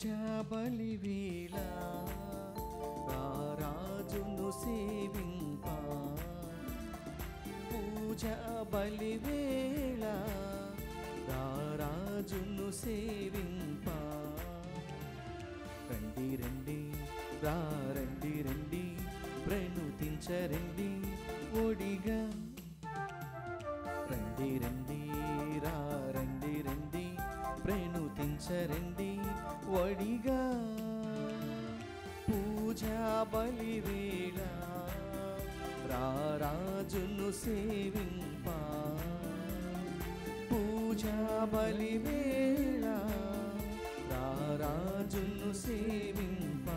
పూజా బలివేళ రారాజును సేవింప, పూజా బలివేళ రారాజును సేవింప. రండి రండి రండి రండి ప్రణుతించరండి ఒడిగా. రండి రండి రండి రండి ప్రణుతించరండి ఒడిగా. పూజా బలివేళ రారాజును సేవింప, పూజా బలివేళ రారాజును సేవింప.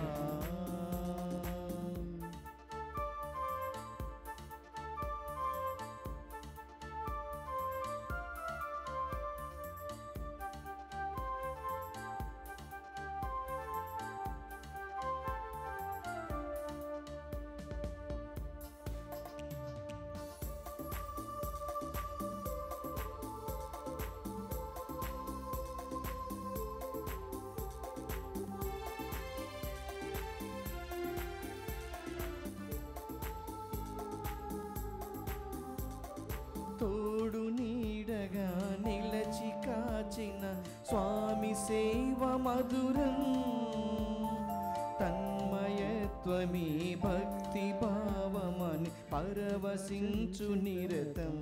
తోడు నీడగా నిలచి కాచిన స్వామి సేవ మధురం, తన్మయత్వమీ భక్తి భావమని పరవశించు నిరతం.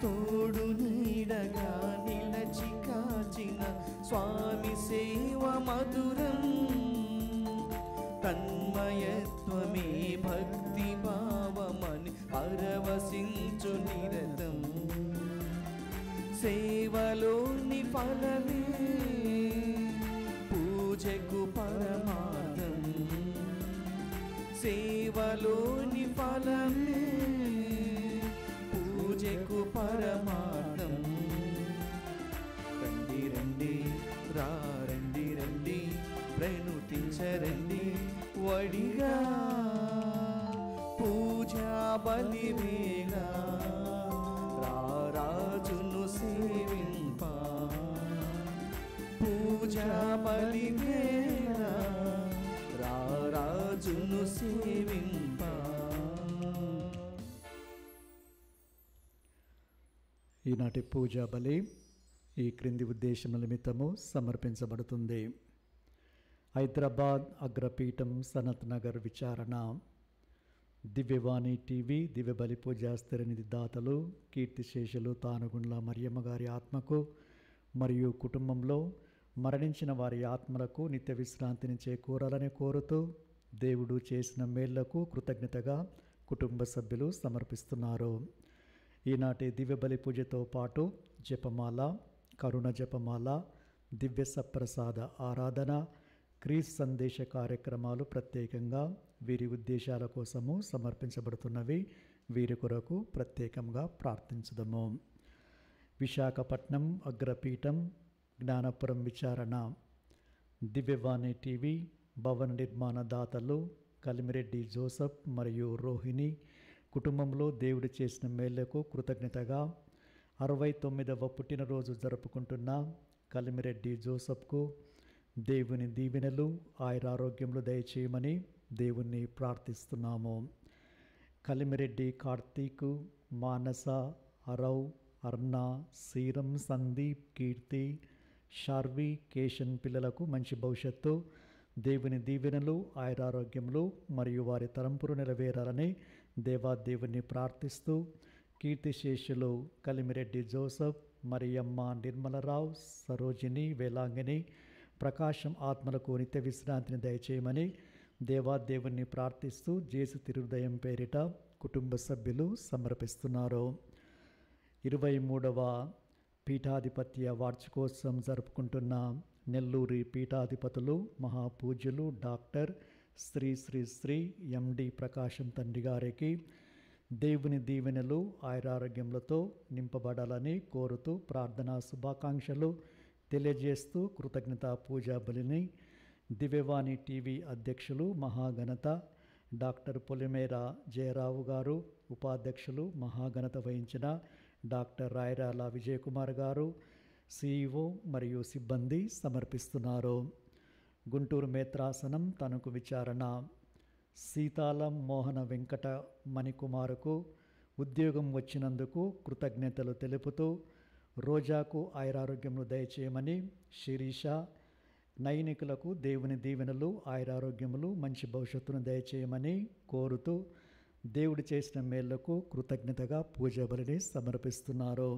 తోడు నీడగా నిలచి కాచిన స్వామి సేవ మధురం, తన్మయత్వమే భక్తి భావమని పరవశించు నిరతం. సేవలోని ఫలమే పూజకు పరమార్థం, సేవలోని ఫలమే పూజకు పరమార్థం. రండి రండి రండి రండి ప్రణుతించరండి వడిగా. పూజా బలివేళ రారాజును సేవింప, పూజా బలివేళ రారాజును సేవింప. ఈనాటి పూజా బలి ఈ క్రింది ఉద్దేశం నిమిత్తము సమర్పించబడుతుంది. హైదరాబాద్ అగ్రపీఠం సనత్ నగర్ విచారణ. దివ్యవాణి టీవీ దివ్య బలి పూజా స్థిరనిధి దాతలు కీర్తిశేషులు తానుగుండ్ల మరియమ్మ గారి ఆత్మకు మరియు కుటుంబంలో మరణించిన వారి ఆత్మలకు నిత్య విశ్రాంతిని చేకూరాలని కోరుతూ దేవుడు చేసిన మేళ్లకు కృతజ్ఞతగా కుటుంబ సభ్యులు సమర్పిస్తున్నారు. ఈనాటి దివ్య బలి పూజతో పాటు జపమాల, కరుణ జపమాల, దివ్య సప్రసాద ఆరాధన, క్రీస్ సందేశ కార్యక్రమాలు ప్రత్యేకంగా వీరి ఉద్దేశాల కోసము సమర్పించబడుతున్నవి. వీరి కొరకు ప్రత్యేకంగా ప్రార్థించుదము. విశాఖపట్నం అగ్రపీఠం జ్ఞానపురం విచారణ. దివ్యవాణి టీవీ భవన నిర్మాణ దాతలు కలిమిరెడ్డి జోసఫ్ మరియు రోహిణి కుటుంబంలో దేవుడు చేసిన మేళ్లకు కృతజ్ఞతగా 69వ పుట్టినరోజు జరుపుకుంటున్న కలిమిరెడ్డి జోసఫ్కు దేవుని దీవెనలు ఆయురారోగ్యములు దయచేయమని దేవుణ్ణి ప్రార్థిస్తున్నాము. కలిమిరెడ్డి కార్తీక్, మానస, అరవ్, అర్ణ, సీరం, సందీప్, కీర్తి, షార్వి, కేషన్ పిల్లలకు మంచి భవిష్యత్తు, దేవుని దీవెనలు ఆయురారోగ్యములు మరియు వారి తలంపులు నెరవేరాలని దేవాదేవుని ప్రార్థిస్తూ కీర్తిశేషులు కలిమిరెడ్డి జోసఫ్, మరియమ్మ, నిర్మలరావు, సరోజిని, వేలాంగిని, ప్రకాశం ఆత్మలకు నిత్య విశ్రాంతిని దయచేయమని దేవాదేవుని ప్రార్థిస్తూ జేసు తిరుదయం పేరిట కుటుంబ సభ్యులు సమర్పిస్తున్నారు. 23వ పీఠాధిపత్య వార్షికోత్సవం జరుపుకుంటున్న నెల్లూరి పీఠాధిపతులు మహాపూజ్యులు డాక్టర్ శ్రీ శ్రీ శ్రీ ఎండి ప్రకాశం తండ్రి గారికి దేవుని దీవెనలు ఆయురారోగ్యములతో నింపబడాలని కోరుతూ ప్రార్థనా శుభాకాంక్షలు తెలియజేస్తూ కృతజ్ఞతా పూజా బలిని దివ్యవాణి టీవీ అధ్యక్షులు మహాఘనత డాక్టర్ పొలిమేర జయరావు గారు, ఉపాధ్యక్షులు మహాఘనత వహించిన డాక్టర్ రాయరాల విజయకుమార్ గారు, సిఇఓ మరియు సిబ్బంది సమర్పిస్తున్నారు. గుంటూరు మేత్రాసనం తణుకు విచారణ సీతాలం మోహన వెంకట మణికుమారుకు ఉద్యోగం వచ్చినందుకు కృతజ్ఞతలు తెలుపుతూ రోజాకు ఆయురారోగ్యములు దయచేయమని, శిరీష నైనికులకు దేవుని దీవెనలు, ఆయురారోగ్యములు, మంచి భవిష్యత్తును దయచేయమని కోరుతూ దేవుడు చేసిన మేళ్లకు కృతజ్ఞతగా పూజా బలిని సమర్పిస్తున్నారు.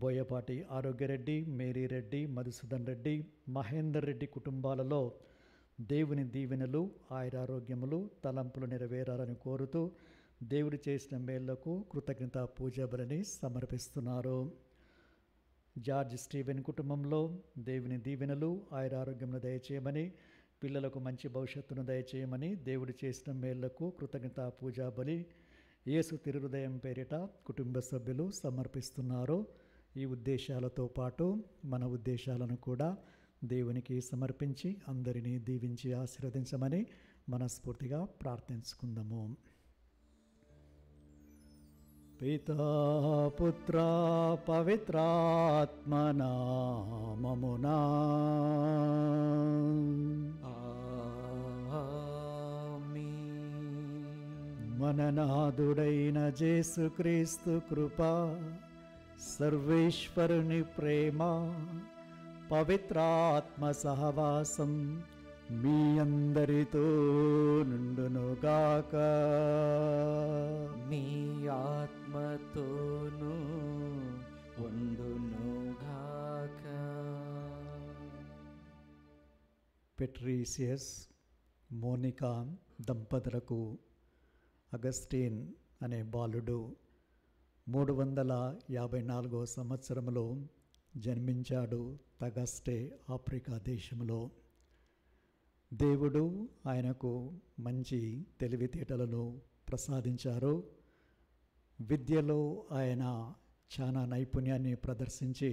బోయపాటి ఆరోగ్యరెడ్డి, మేరీరెడ్డి, మధుసూదన్ రెడ్డి, మహేందర్ రెడ్డి కుటుంబాలలో దేవుని దీవెనలు, ఆయురారోగ్యములు, తలంపులు నెరవేరాలని కోరుతూ దేవుడు చేసిన మేళ్లకు కృతజ్ఞత పూజా బలిని సమర్పిస్తున్నారు. జార్జ్ స్టీవెన్ కుటుంబంలో దేవుని దీవెనలు, ఆయురారోగ్యములు దయచేయమని, పిల్లలకు మంచి భవిష్యత్తును దయచేయమని దేవుడు చేసిన మేళ్లకు కృతజ్ఞత పూజా బలి యేసు తిరుహృదయం పేరిట కుటుంబ సభ్యులు సమర్పిస్తున్నారు. ఈ ఉద్దేశాలతో పాటు మన ఉద్దేశాలను కూడా దేవునికి సమర్పించి అందరినీ దీవించి ఆశీర్వదించమని మనస్ఫూర్తిగా ప్రార్థించుకుందాము. పితా పుత్ర పవిత్రాత్మ నామమునా మననాథుడైన యేసుక్రీస్తు కృప, సర్వేశ్వరుని ప్రేమ, పవిత్రాత్మ సహవాసం మీ అందరితో నుండునుగాక. మీ ఆత్మతోనూ ఉండునుగాక. పెట్రీసియస్ మోనికా దంపతులకు అగస్టిన్ అనే బాలుడు 354వ సంవత్సరంలో జన్మించాడు. తగస్టే ఆఫ్రికా దేశంలో. దేవుడు ఆయనకు మంచి తెలివితేటలను ప్రసాదించారు. విద్యలో ఆయన చాలా నైపుణ్యాన్ని ప్రదర్శించి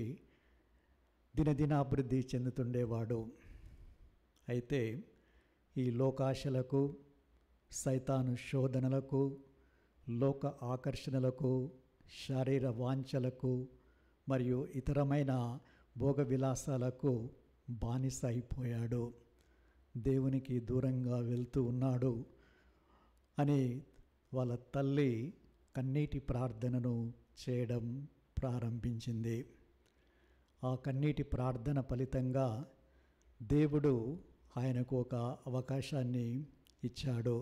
దినదినాభివృద్ధి చెందుతుండేవాడు. అయితే ఈ లోకాశలకు, సైతాను శోధనలకు, లోక ఆకర్షణలకు, శారీర వాంఛలకు మరియు ఇతరమైన భోగ విలాసాలకు బానిస అయిపోయాడు. దేవునికి దూరంగా వెళ్తూ ఉన్నాడు అని వాళ్ళ తల్లి కన్నీటి ప్రార్థనను చేయడం ప్రారంభించింది. ఆ కన్నీటి ప్రార్థన ఫలితంగా దేవుడు ఆయనకు ఒక అవకాశాన్ని ఇచ్చాడు.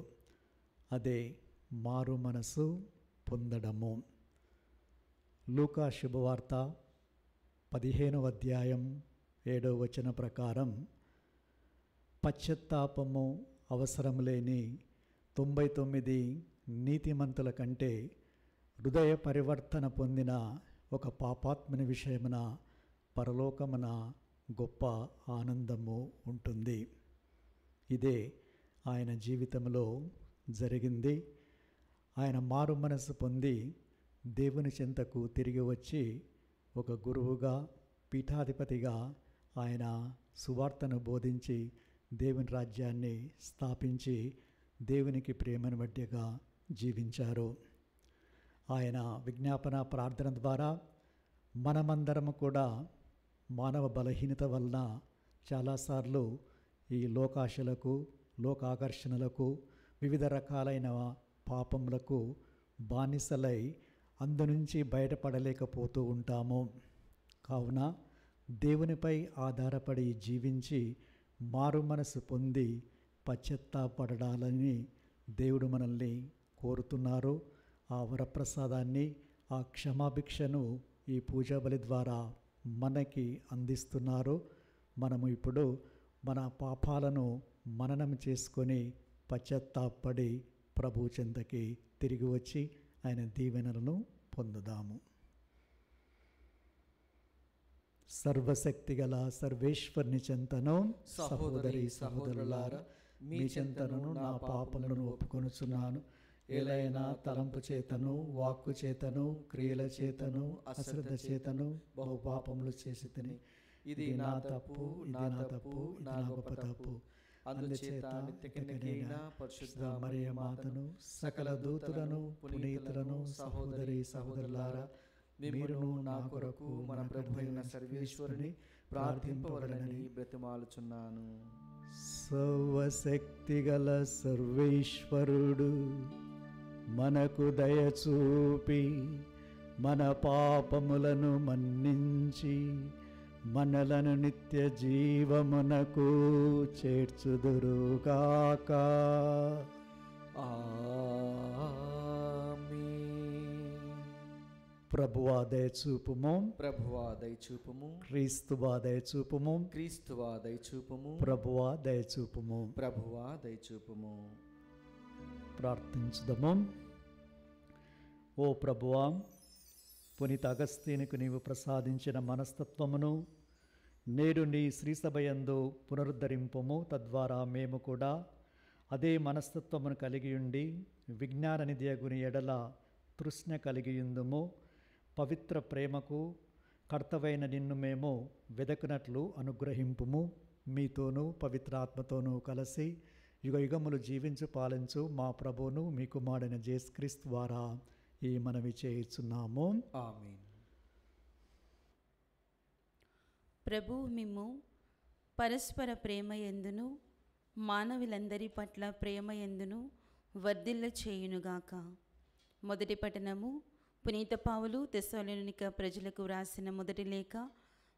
అదే మారు మనసు పొందడము. లూకా శుభవార్త 15వ అధ్యాయం 7వ వచనం ప్రకారం పశ్చాత్తాపము అవసరం లేని 99 నీతిమంతుల కంటే హృదయ పరివర్తన పొందిన ఒక పాపాత్ముని విషయమున పరలోకమున గొప్ప ఆనందము ఉంటుంది. ఇదే ఆయన జీవితంలో జరిగింది. ఆయన మారు మనసు పొంది దేవుని చెంతకు తిరిగి వచ్చి ఒక గురువుగా, పీఠాధిపతిగా ఆయన సువార్తను బోధించి దేవుని రాజ్యాన్ని స్థాపించి దేవునికి ప్రేమను బట్టిగా జీవించారు. ఆయన విజ్ఞాపన ప్రార్థన ద్వారా మనమందరము కూడా మానవ బలహీనత వలన చాలాసార్లు ఈ లోకాశలకు, లోకాకర్షణలకు, వివిధ రకాలైన పాపములకు బానిసలై అందునుంచి బయటపడలేకపోతూ ఉంటాము. కావున దేవునిపై ఆధారపడి జీవించి మారు మనసు పొంది పశ్చాత్తాపడాలని దేవుడు మనల్ని కోరుతున్నారు. ఆ వరప్రసాదాన్ని, ఆ క్షమాభిక్షను ఈ పూజా బలి ద్వారా మనకి అందిస్తున్నారు. మనము ఇప్పుడు మన పాపాలను మననం చేసుకొని పశ్చాత్తాపడి ప్రభు చెంతకి తిరిగి వచ్చి ఆయన దీవెనలను పొందుదాము. సర్వశక్తిగల సర్వేశ్వరుని చెంతను సహోదరి సహోదరులారా, మీ చెంతను నా పాపములను ఒప్పుకొనుచున్నాను. ఏలైనా తలంపు చేతను, వాక్కు చేతను, క్రియల చేతను, అశ్రద్ధ చేతను బహుపాపములు చేసి తిని, ఇది నా తప్పు, నా తప్పు, నా గొప్ప తప్పు. అందుచేత నిత్యకన్యకైన పరిశుద్ధ మరియ మాతను, సకల దూతులను, పునీతులను, సహోదరి సహోదరులారా, మీరును నా కొరకు మన ప్రభు అయిన సర్వేశ్వరుని ప్రార్థింపవలనని బ్రతిమాలుచున్నాను. సర్వశక్తిగల సర్వేశ్వరుడు మనకు దయచూపి మన పాపములను మన్నించి మనలను నిత్య జీవమునకు చేర్చుదురుగాక. ప్రభువా దయచూపుము, ప్రభువా దయచూపుము, క్రీస్తువా దయచూపుము, క్రీస్తువా దయచూపుము, ప్రభువా దయచూపుము. ప్రభువా దయచూపుము. ప్రార్థించుదము. ఓ ప్రభువా, పునీత అగస్తీనుకు నీవు ప్రసాదించిన మనస్తత్వమును నేడు నీ శ్రీసభయందు పునరుద్ధరింపుము. తద్వారా మేము కూడా అదే మనస్తత్వమును కలిగి ఉండి విజ్ఞాన నిధియగుని ఎడల తృష్ణ కలిగియుందుము. పవిత్ర ప్రేమకు కర్తవైన నిన్ను మేము వెదకునట్లు అనుగ్రహింపుము. మీతోనూ పవిత్రాత్మతోనూ కలిసి యుగయుగములు జీవించు పాలించు మా ప్రభువును మీ కుమారుడైన యేసుక్రీస్తు ద్వారా ఈ మనవి చేయుచున్నాము. ఆమేన్. ప్రభు మిమ్ము పరస్పర ప్రేమ యందును మానవులందరి పట్ల ప్రేమ యందును వర్ధిల్ల చేయునుగాక. మొదటి పఠనము పునీత పౌలు తెస్సలోనిక ప్రజలకు వ్రాసిన మొదటి లేఖ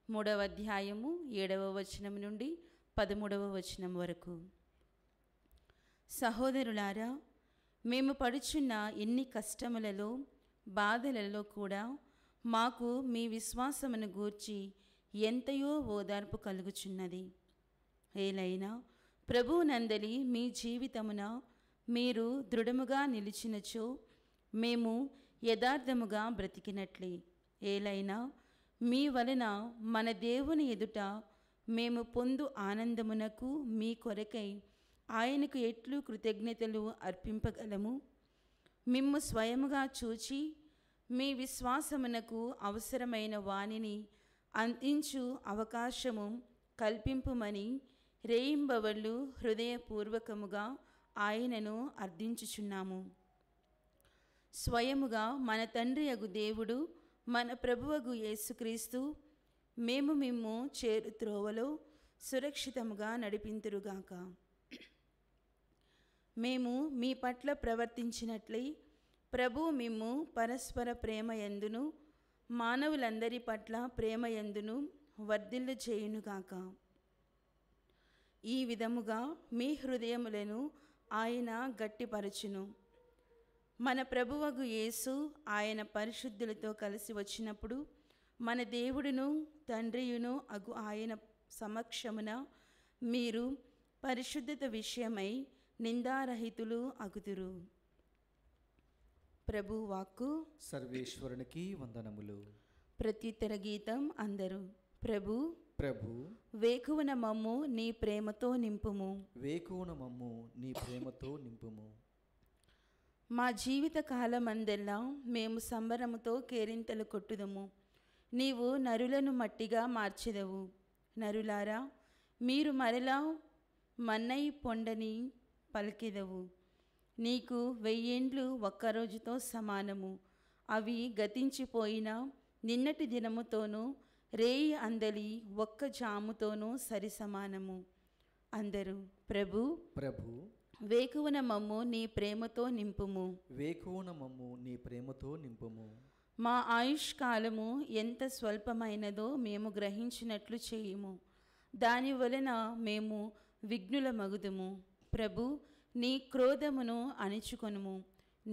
3వ అధ్యాయము 7వ వచనం నుండి 13వ వచనం వరకు. సహోదరులారా, మేము పడుచున్న ఎన్ని కష్టములలో బాధలలో కూడా మాకు మీ విశ్వాసమును గూర్చి ఎంతయో ఓదార్పు కలుగుచున్నది. ఏలైనా ప్రభువునందలి మీ జీవితమున మీరు దృఢముగా నిలిచినచో మేము యథార్థముగా బ్రతికినట్లే. ఏలైనా మీ వలన మన దేవుని ఎదుట మేము పొందు ఆనందమునకు మీ కొరకై ఆయనకు ఎట్లు కృతజ్ఞతలు అర్పింపగలము. మిమ్ము స్వయముగా చూచి మీ విశ్వాసమునకు అవసరమైన వానిని అందించు అవకాశము కల్పింపుమని రేయింబవళ్ళు హృదయపూర్వకముగా ఆయనను అర్థించుచున్నాము. స్వయముగా మన తండ్రి అగు దేవుడు, మన ప్రభువగు యేసుక్రీస్తు మేము మిమ్ము చేరు త్రోవలో సురక్షితముగా నడిపింతురుగాక. మేము మీ పట్ల ప్రవర్తించినట్లే ప్రభువు మిమ్ము పరస్పర ప్రేమ యందును మానవులందరి పట్ల ప్రేమ యందును వర్ధిల్ల చేయునుగాక. ఈ విధముగా మీ హృదయములను ఆయన గట్టిపరచును. మన ప్రభువగు యేసు ఆయన పరిశుద్ధులతో కలిసి వచ్చినప్పుడు మన దేవుడును తండ్రియును అగు ఆయన సమక్షమున మీరు పరిశుద్ధత విషయమై నిందారహితులు అగుదురు. ప్రభు వాక్కు. సర్వేశ్వరునికి వందనములు. ప్రత్యుత్తర గీతం అందరూ. ప్రభు ప్రభు వేకువన మమ్ము నీ ప్రేమతో నింపుము. వేకువన మమ్ము నీ ప్రేమతో నింపుము. మా జీవిత కాలమందెల్లా మేము సంబరముతో కేరింతలు కొట్టుదము. నీవు నరులను మట్టిగా మార్చెదవు. నరులారా, మీరు మరలా మన్నై పొండని పలికెదవు. నీకు 1000 ఏండ్లు ఒక్కరోజుతో సమానము. అవి గతించిపోయినా నిన్నటి దినముతోనూ రేయి అందలి ఒక్క జాముతోనూ సరి సమానము. అందరూ. ప్రభు ప్రభు వేకువన మమ్ము నీ ప్రేమతో నింపుము. వేకువన మమ్ము నీ ప్రేమతో నింపుము. మా ఆయుష్కాలము ఎంత స్వల్పమైనదో మేము గ్రహించినట్లు చేయుము. దాని వలన మేము విఘ్నుల మగుదుము. ప్రభు నీ క్రోధమును అణిచుకొనుము.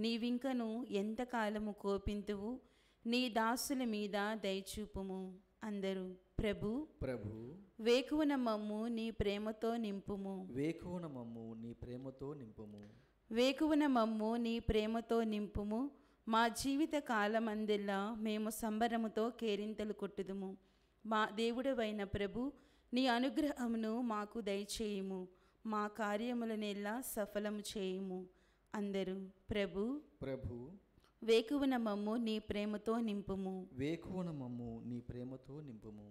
నీవింకను ఎంతకాలము కోపింతువు. నీ దాసుల మీద దయచూపుము. అందరూ. ప్రభు ప్రభు వేకువన మమ్ము నీ ప్రేమతో నింపుము. వేకువన మమ్ము నీ ప్రేమతో నింపుము. వేకువన మమ్ము నీ ప్రేమతో నింపుము. మా జీవిత కాలమందెల్లా మేము సంబరముతో కేరింతలు కొట్టుదుము. మా దేవుడవైన ప్రభు, నీ అనుగ్రహమును మాకు దయచేయుము. మా కార్యములనెల్లా సఫలము చేయుము. అందరూ. ప్రభు ప్రభు వేకువన మమ్ము నీ ప్రేమతో నింపుము. వేకువన మమ్ము నీ ప్రేమతో నింపుము.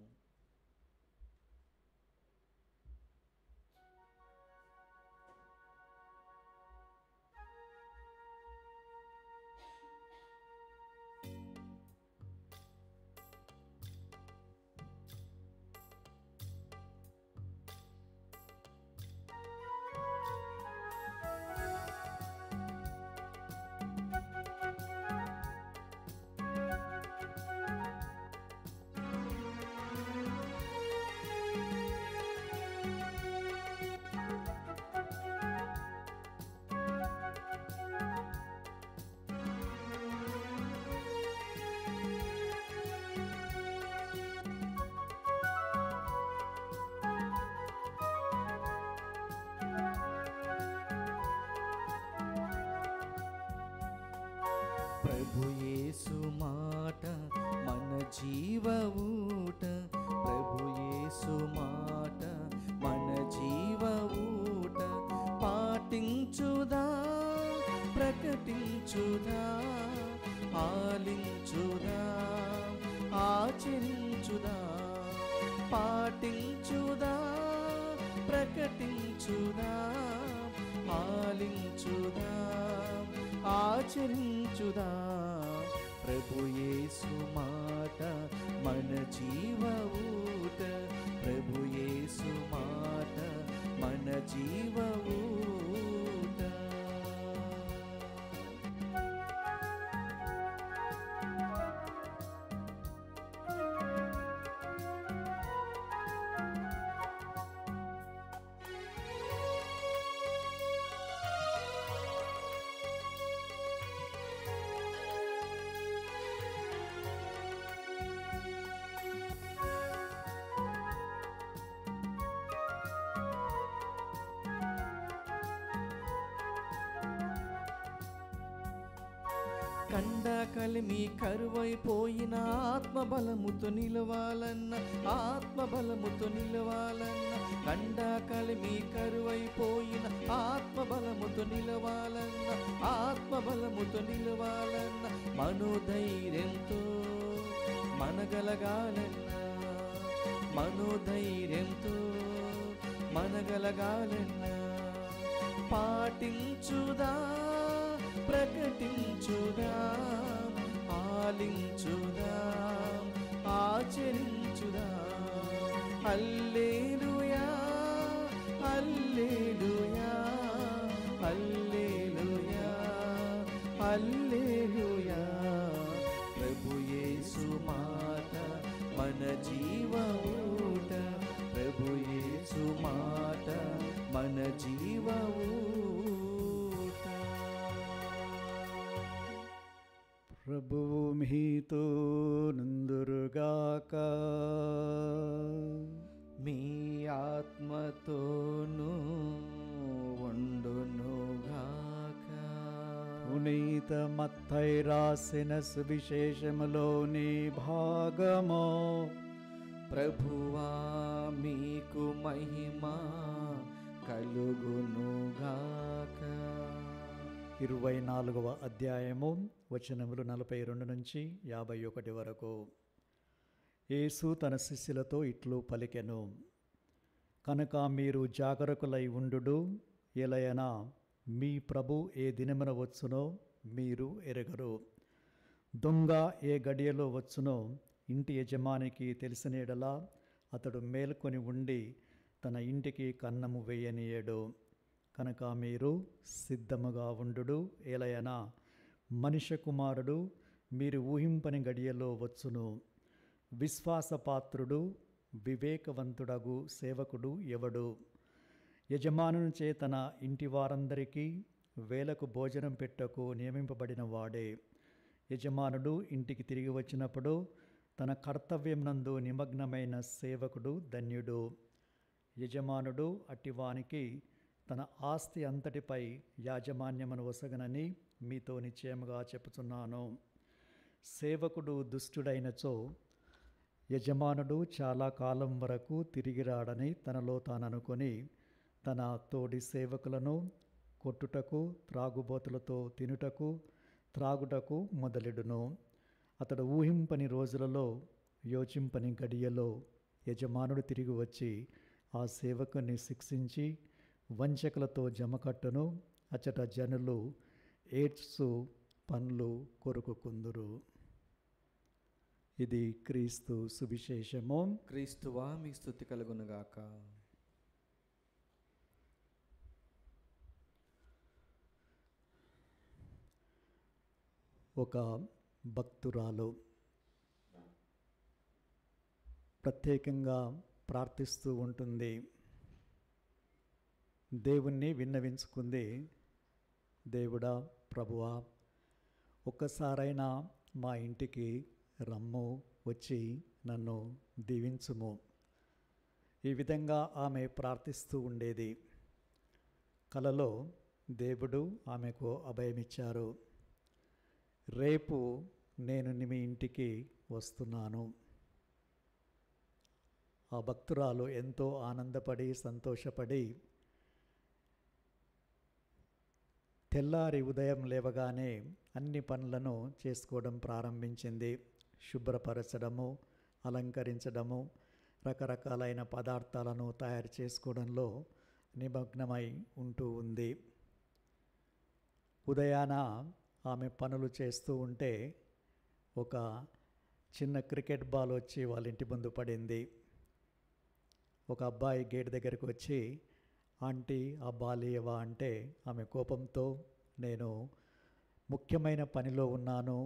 ప్రభు యేసు మాట మన జీవ ఊట, ప్రభు యేసు మాట మన జీవ ఊట. పాటించుదా, ప్రకటించుదా, ఆలించుదా, ఆచరించుదా. పాటించుదా, ప్రకటించుదా, ఆలించుదా, ఆచరించుదా. ప్రభు యేసు మాట మన జీవ ఊట, ప్రభు యేసు మాట మన జీవ ఊట. కండ కలిమి కరువైపోయిన ఆత్మబలముతో నిలవాలన్న, ఆత్మబలముతో నిలవాలన్న. కండ కలిమి కరువైపోయిన ఆత్మబలముతో నిలవాలన్న, ఆత్మబలముతో నిలవాలన్న. మనోధైర్యంతో మనగలగాలన్న, మనోధైర్యంతో మనగలగాలన్న. పాటించుదా, ప్రకటించుదా, ఆలించుదా, ఆచరించుదా. హల్లెలూయా, హల్లెలూయా, హల్లెలూయా, హల్లెలూయా. ప్రభు యేసు మాట మన జీవ ఊట, ప్రభు యేసు మాట మన జీవ ఊట. ప్రభువు మీతో నుందురుగాక, మీ ఆత్మతోనూ ఉండునుగాక. పునీత మత్తయి రాసిన సువిశేషములోని భాగము. ప్రభువా మీకు మహిమ కలుగునుగాక. 24వ అధ్యాయము వచనములు 42 నుంచి 51 వరకు. యేసు తన శిష్యులతో ఇట్లు పలికెను, కనుక మీరు జాగరూకులై ఉండుడు, ఎలయనా మీ ప్రభు ఏ దినమున వచ్చునో మీరు ఎరగరు. దొంగ ఏ గడియలో వచ్చునో ఇంటి యజమానికి తెలిసిన యెడల అతడు మేల్కొని ఉండి తన ఇంటికి కన్నము వేయనీయడు. కనుక మీరు సిద్ధముగా ఉండుడు, ఎలయనా మనుష్య కుమారుడు మీరు ఊహింపని గడియలో వచ్చును. విశ్వాసపాత్రుడు వివేకవంతుడగు సేవకుడు ఎవడు? యజమానుని చే తన ఇంటి వారందరికీ వేలకు భోజనం పెట్టకు నియమింపబడిన వాడే. యజమానుడు ఇంటికి తిరిగి వచ్చినప్పుడు తన కర్తవ్యం నందు నిమగ్నమైన సేవకుడు ధన్యుడు. యజమానుడు అట్టివానికి తన ఆస్తి అంతటిపై యాజమాన్యమును వసగనని మీతో నిశ్చయముగా చెప్పుచున్నాను. సేవకుడు దుష్టుడైనచో యజమానుడు చాలా కాలం వరకు తిరిగి రాడని తనలో తాననుకొని తన తోడి సేవకులను కొట్టుటకు, త్రాగుబోతులతో తినుటకు, త్రాగుటకు మొదలెడును. అతడు ఊహింపని రోజులలో, యోచింపని గడియలో యజమానుడు తిరిగి వచ్చి ఆ సేవకుని శిక్షించి వంచకులతో జమకట్టును. అచ్చట జనులు ఏడ్చు పండ్లు కొరుకుకుందురు. ఇది క్రీస్తు సువిశేషము. క్రీస్తువా మీ స్తుతి కలుగునుగాక. ఒక భక్తురాలు ప్రత్యేకంగా ప్రార్థిస్తూ ఉంటుంది. దేవుణ్ణి విన్నవించుకుంది, దేవుడా, ప్రభువా, ఒక్కసారైనా మా ఇంటికి రమ్ము, వచ్చి నన్ను దీవించుము. ఈ విధంగా ఆమె ప్రార్థిస్తూ ఉండేది. కలలో దేవుడు ఆమెకు అభయమిచ్చారు. రేపు నేను మీ ఇంటికి వస్తున్నాను. ఆ భక్తురాలు ఎంతో ఆనందపడి సంతోషపడి తెల్లారి ఉదయం లేవగానే అన్ని పనులను చేసుకోవడం ప్రారంభించింది. శుభ్రపరచడము, అలంకరించడము, రకరకాలైన పదార్థాలను తయారు చేసుకోవడంలో నిమగ్నమై ఉంటూ ఉంది. ఉదయాన ఆమె పనులు చేస్తూ ఉంటే ఒక చిన్న క్రికెట్ బాల్ వచ్చి వాళ్ళ ఇంటి ముందు పడింది. ఒక అబ్బాయి గేట్ దగ్గరికి వచ్చి, ఆంటీ ఆ బాల్ ఇవ్వవా అంటే ఆమె కోపంతో, నేను ముఖ్యమైన పనిలో ఉన్నాను,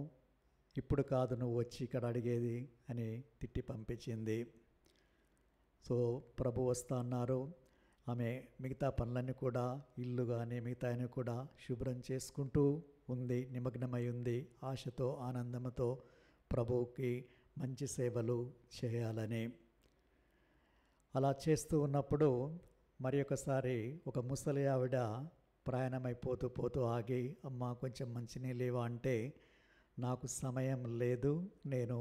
ఇప్పుడు కాదు నువ్వు వచ్చి ఇక్కడ అడిగేది అని తిట్టి పంపించింది. సో ప్రభు వస్తా అన్నారు. ఆమె మిగతా పనులన్నీ కూడా, ఇల్లు కానీ మిగతాయని కూడా శుభ్రం చేసుకుంటూ ఉంది, నిమగ్నమై ఉంది, ఆశతో ఆనందంతో ప్రభువుకి మంచి సేవలు చేయాలని. అలా చేస్తూ ఉన్నప్పుడు మరి ఒకసారి ఒక ముసలి ఆవిడ ప్రయాణమైపోతూ పోతూ ఆగి, అమ్మ కొంచెం మంచినీళ్ళు ఇవ్వ అంటే, నాకు సమయం లేదు, నేను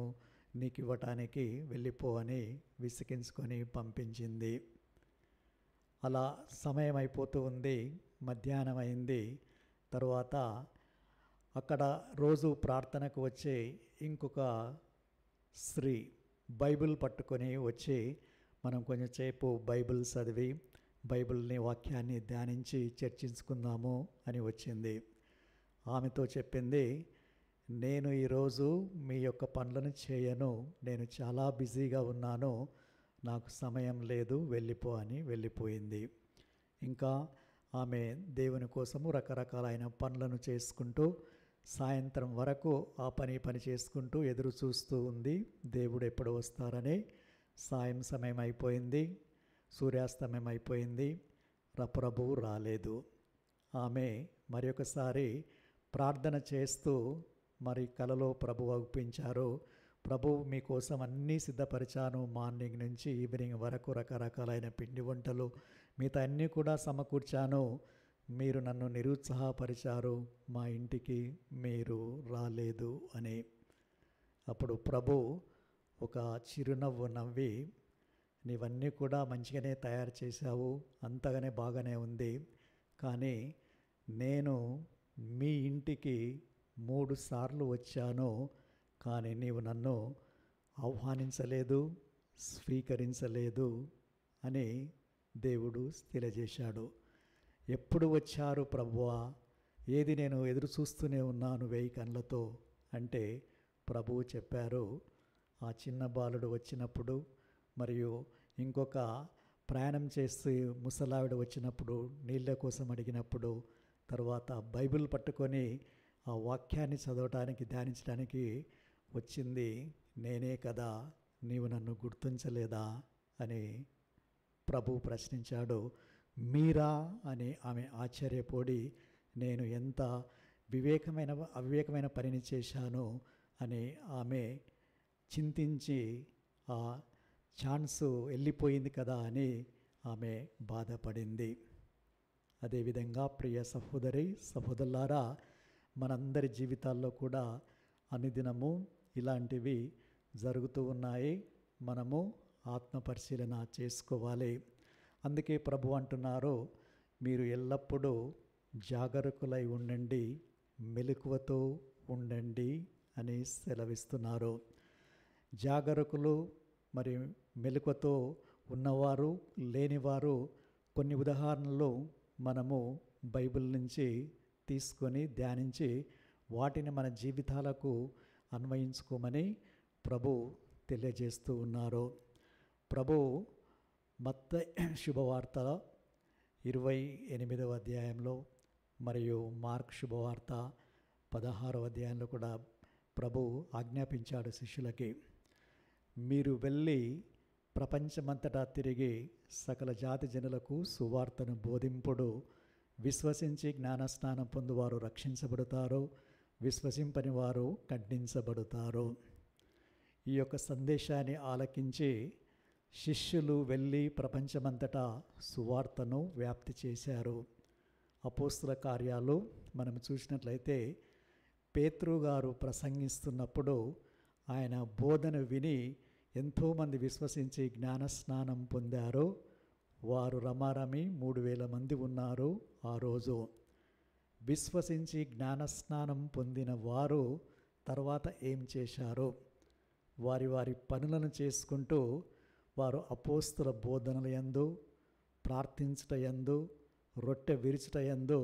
నీకు ఇవ్వటానికి వెళ్ళిపో అని విసిగించుకొని పంపించింది. అలా సమయం అయిపోతూ ఉంది, మధ్యాహ్నం అయింది. తరువాత అక్కడ రోజు ప్రార్థనకు వచ్చి ఇంకొక స్త్రీ బైబిల్ పట్టుకొని వచ్చి, మనం కొంచెం సేపు బైబిల్ చదివి బైబిల్ని వాక్యాన్ని ధ్యానించి చర్చించుకుందాము అని వచ్చింది. ఆమెతో చెప్పింది, నేను ఈరోజు మీ యొక్క పనులను చేయను, నేను చాలా బిజీగా ఉన్నాను, నాకు సమయం లేదు, వెళ్ళిపో అని వెళ్ళిపోయింది. ఇంకా ఆమె దేవుని కోసము రకరకాలైన పనులను చేసుకుంటూ సాయంత్రం వరకు ఆ పని చేసుకుంటూ ఎదురు చూస్తూ ఉంది, దేవుడు ఎప్పుడు వస్తారని. సాయం సమయం అయిపోయింది, సూర్యాస్తమయం అయిపోయింది, ప్రభువు రాలేదు. ఆమె మరి ఒకసారి ప్రార్థన చేస్తూ మరి కలలో ప్రభు అగుపించారు, ప్రభు మీకోసం అన్నీ సిద్ధపరిచాను, మార్నింగ్ నుంచి ఈవినింగ్ వరకు రకరకాలైన పిండి వంటలు మిగతా అన్నీ కూడా సమకూర్చాను, మీరు నన్ను నిరుత్సాహపరిచారు, మా ఇంటికి మీరు రాలేదు అని. అప్పుడు ప్రభు ఒక చిరునవ్వు నవ్వి, నీవన్నీ కూడా మంచిగానే తయారు చేశావు, అంతగానే బాగానే ఉంది, కానీ నేను మీ ఇంటికి 3 సార్లు వచ్చాను, కానీ నీవు నన్ను ఆహ్వానించలేదు, స్వీకరించలేదు అని దేవుడు తెలియజేశాడు. ఎప్పుడు వచ్చారు ప్రభువా, ఏది నేను ఎదురు చూస్తూనే ఉన్నాను 1000 కళ్ళతో అంటే ప్రభువు చెప్పారు, ఆ చిన్న బాలుడు వచ్చినప్పుడు, మరియు ఇంకొక ప్రయాణం చేస్తూ ముసలావిడ వచ్చినప్పుడు, నీళ్ళ కోసం అడిగినప్పుడు, తర్వాత బైబిల్ పట్టుకొని ఆ వాక్యాన్ని చదవటానికి ధ్యానించడానికి వచ్చింది నేనే కదా, నీవు నన్ను గుర్తించలేదా అని ప్రభు ప్రశ్నించాడు. మీరా అని ఆమె ఆశ్చర్యపోడి, నేను ఎంత అవివేకమైన పనిని చేశాను అని ఆమె చింతించి, ఆ ఛాన్సు వెళ్ళిపోయింది కదా అని ఆమె బాధపడింది. అదేవిధంగా ప్రియ సహోదరులారా, మనందరి జీవితాల్లో కూడా అనుదినము ఇలాంటివి జరుగుతూ ఉన్నాయి. మనము ఆత్మపరిశీలన చేసుకోవాలి. అందుకే ప్రభు అంటున్నారు, మీరు ఎల్లప్పుడూ జాగరూకులై ఉండండి, మెలకువతో ఉండండి అని సెలవిస్తున్నారు. జాగరూకులు మరి మెలకువతో ఉన్నవారు, లేనివారు కొన్ని ఉదాహరణలు మనము బైబిల్ నుంచి తీసుకొని ధ్యానించి వాటిని మన జీవితాలకు అన్వయించుకోమని ప్రభు తెలియజేస్తూ ఉన్నారు. ప్రభు మత్తయి శుభవార్త 28వ అధ్యాయంలో మరియు మార్క్ శుభవార్త 16వ అధ్యాయంలో కూడా ప్రభు ఆజ్ఞాపించాడు శిష్యులకి, మీరు వెళ్ళి ప్రపంచమంతటా తిరిగి సకల జాతి జనులకు సువార్తను బోధింపుడు, విశ్వసించి జ్ఞానస్నానం పొందువారు రక్షించబడతారు, విశ్వసింపని వారు ఖండించబడతారు. ఈ యొక్క సందేశాన్ని ఆలకించి శిష్యులు వెళ్ళి ప్రపంచమంతటా సువార్తను వ్యాప్తి చేశారు. అపోస్తల కార్యాలు మనం చూసినట్లయితే పేతురు గారు ప్రసంగిస్తున్నప్పుడు ఆయన బోధన విని ఎంతోమంది విశ్వసించి జ్ఞానస్నానం పొందారు. వారు రమారమి 3,000 మంది ఉన్నారు ఆ రోజు. విశ్వసించి జ్ఞానస్నానం పొందిన వారు తర్వాత ఏం చేశారు? వారి వారి పనులను చేసుకుంటూ వారు అపోస్తుల బోధనల యందు, ప్రార్థించుట యందు, రొట్టె విరుచుట యందు,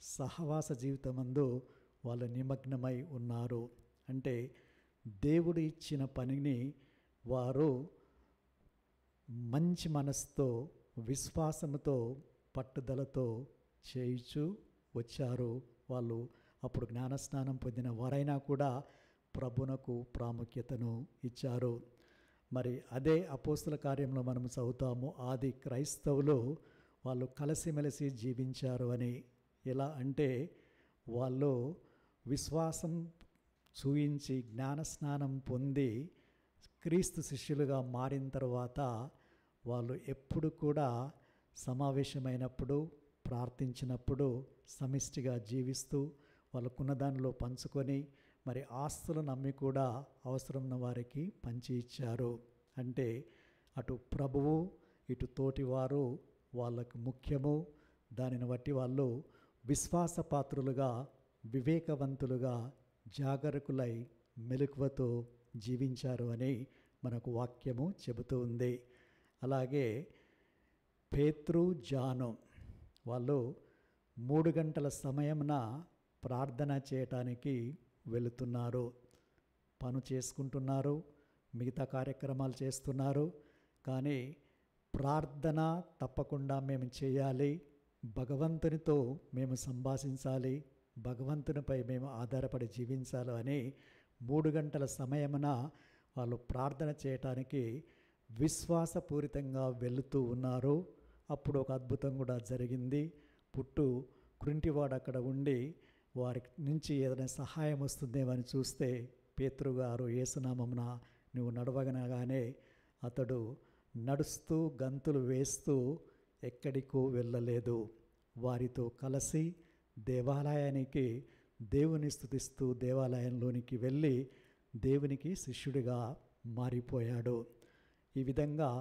సహవాస జీవితమందు వాళ్ళు నిమగ్నమై ఉన్నారు. అంటే దేవుడు ఇచ్చిన పనిని వారు మంచి మనసుతో, విశ్వాసముతో, పట్టుదలతో చేయుచు వచ్చారు. వాళ్ళు అప్పుడు జ్ఞానస్నానం పొందిన వారైనా కూడా ప్రభునకు ప్రాముఖ్యతను ఇచ్చారు. మరి అదే అపోస్తుల కార్యంలో మనం చదువుతాము, ఆది క్రైస్తవులు వాళ్ళు కలిసిమెలిసి జీవించారు అని. ఎలా అంటే వాళ్ళు విశ్వాసం చూయించి జ్ఞానస్నానం పొంది క్రీస్తు శిష్యులుగా మారిన తర్వాత వాళ్ళు ఎప్పుడు కూడా సమావేశమైనప్పుడు, ప్రార్థించినప్పుడు సమిష్టిగా జీవిస్తూ వాళ్ళకున్న దానిలో పంచుకొని మరి ఆస్తులను అమ్మి కూడా అవసరం ఉన్న వారికి పంచి ఇచ్చారు. అంటే అటు ప్రభువు ఇటు తోటివారు వాళ్ళకు ముఖ్యము. దానిని బట్టి వాళ్ళు విశ్వాసపాత్రులుగా, వివేకవంతులుగా, జాగరూకులై మెలకువతో జీవించారు అని మనకు వాక్యము చెబుతూ ఉంది. అలాగే పేతురు, జాను వాళ్ళు 3 గంటల సమయమున ప్రార్థన చేయటానికి వెళుతున్నారు. పని చేసుకుంటున్నారు, మిగతా కార్యక్రమాలు చేస్తున్నారు. కానీ ప్రార్థన తప్పకుండా మేము చేయాలి, భగవంతునితో మేము సంభాషించాలి, భగవంతునిపై మేము ఆధారపడి జీవించాలి అని 3 గంటల సమయమున వాళ్ళు ప్రార్థన చేయటానికి విశ్వాసపూరితంగా వెళుతూ ఉన్నారు. అప్పుడు ఒక అద్భుతం కూడా జరిగింది. కృంటివాడు అక్కడ ఉండి వారి నుంచి ఏదైనా సహాయం వస్తుందేమో అని చూస్తే పేతురు గారు యేసునామమున నువ్వు నడవగనగానే అతడు నడుస్తూ గంతులు వేస్తూ ఎక్కడికో వెళ్ళలేదు. వారితో కలిసి దేవాలయానికి దేవుని స్తుతిస్తూ దేవాలయంలోనికి వెళ్ళి దేవునికి శిష్యుడిగా మారిపోయాడు. ఈ విధంగా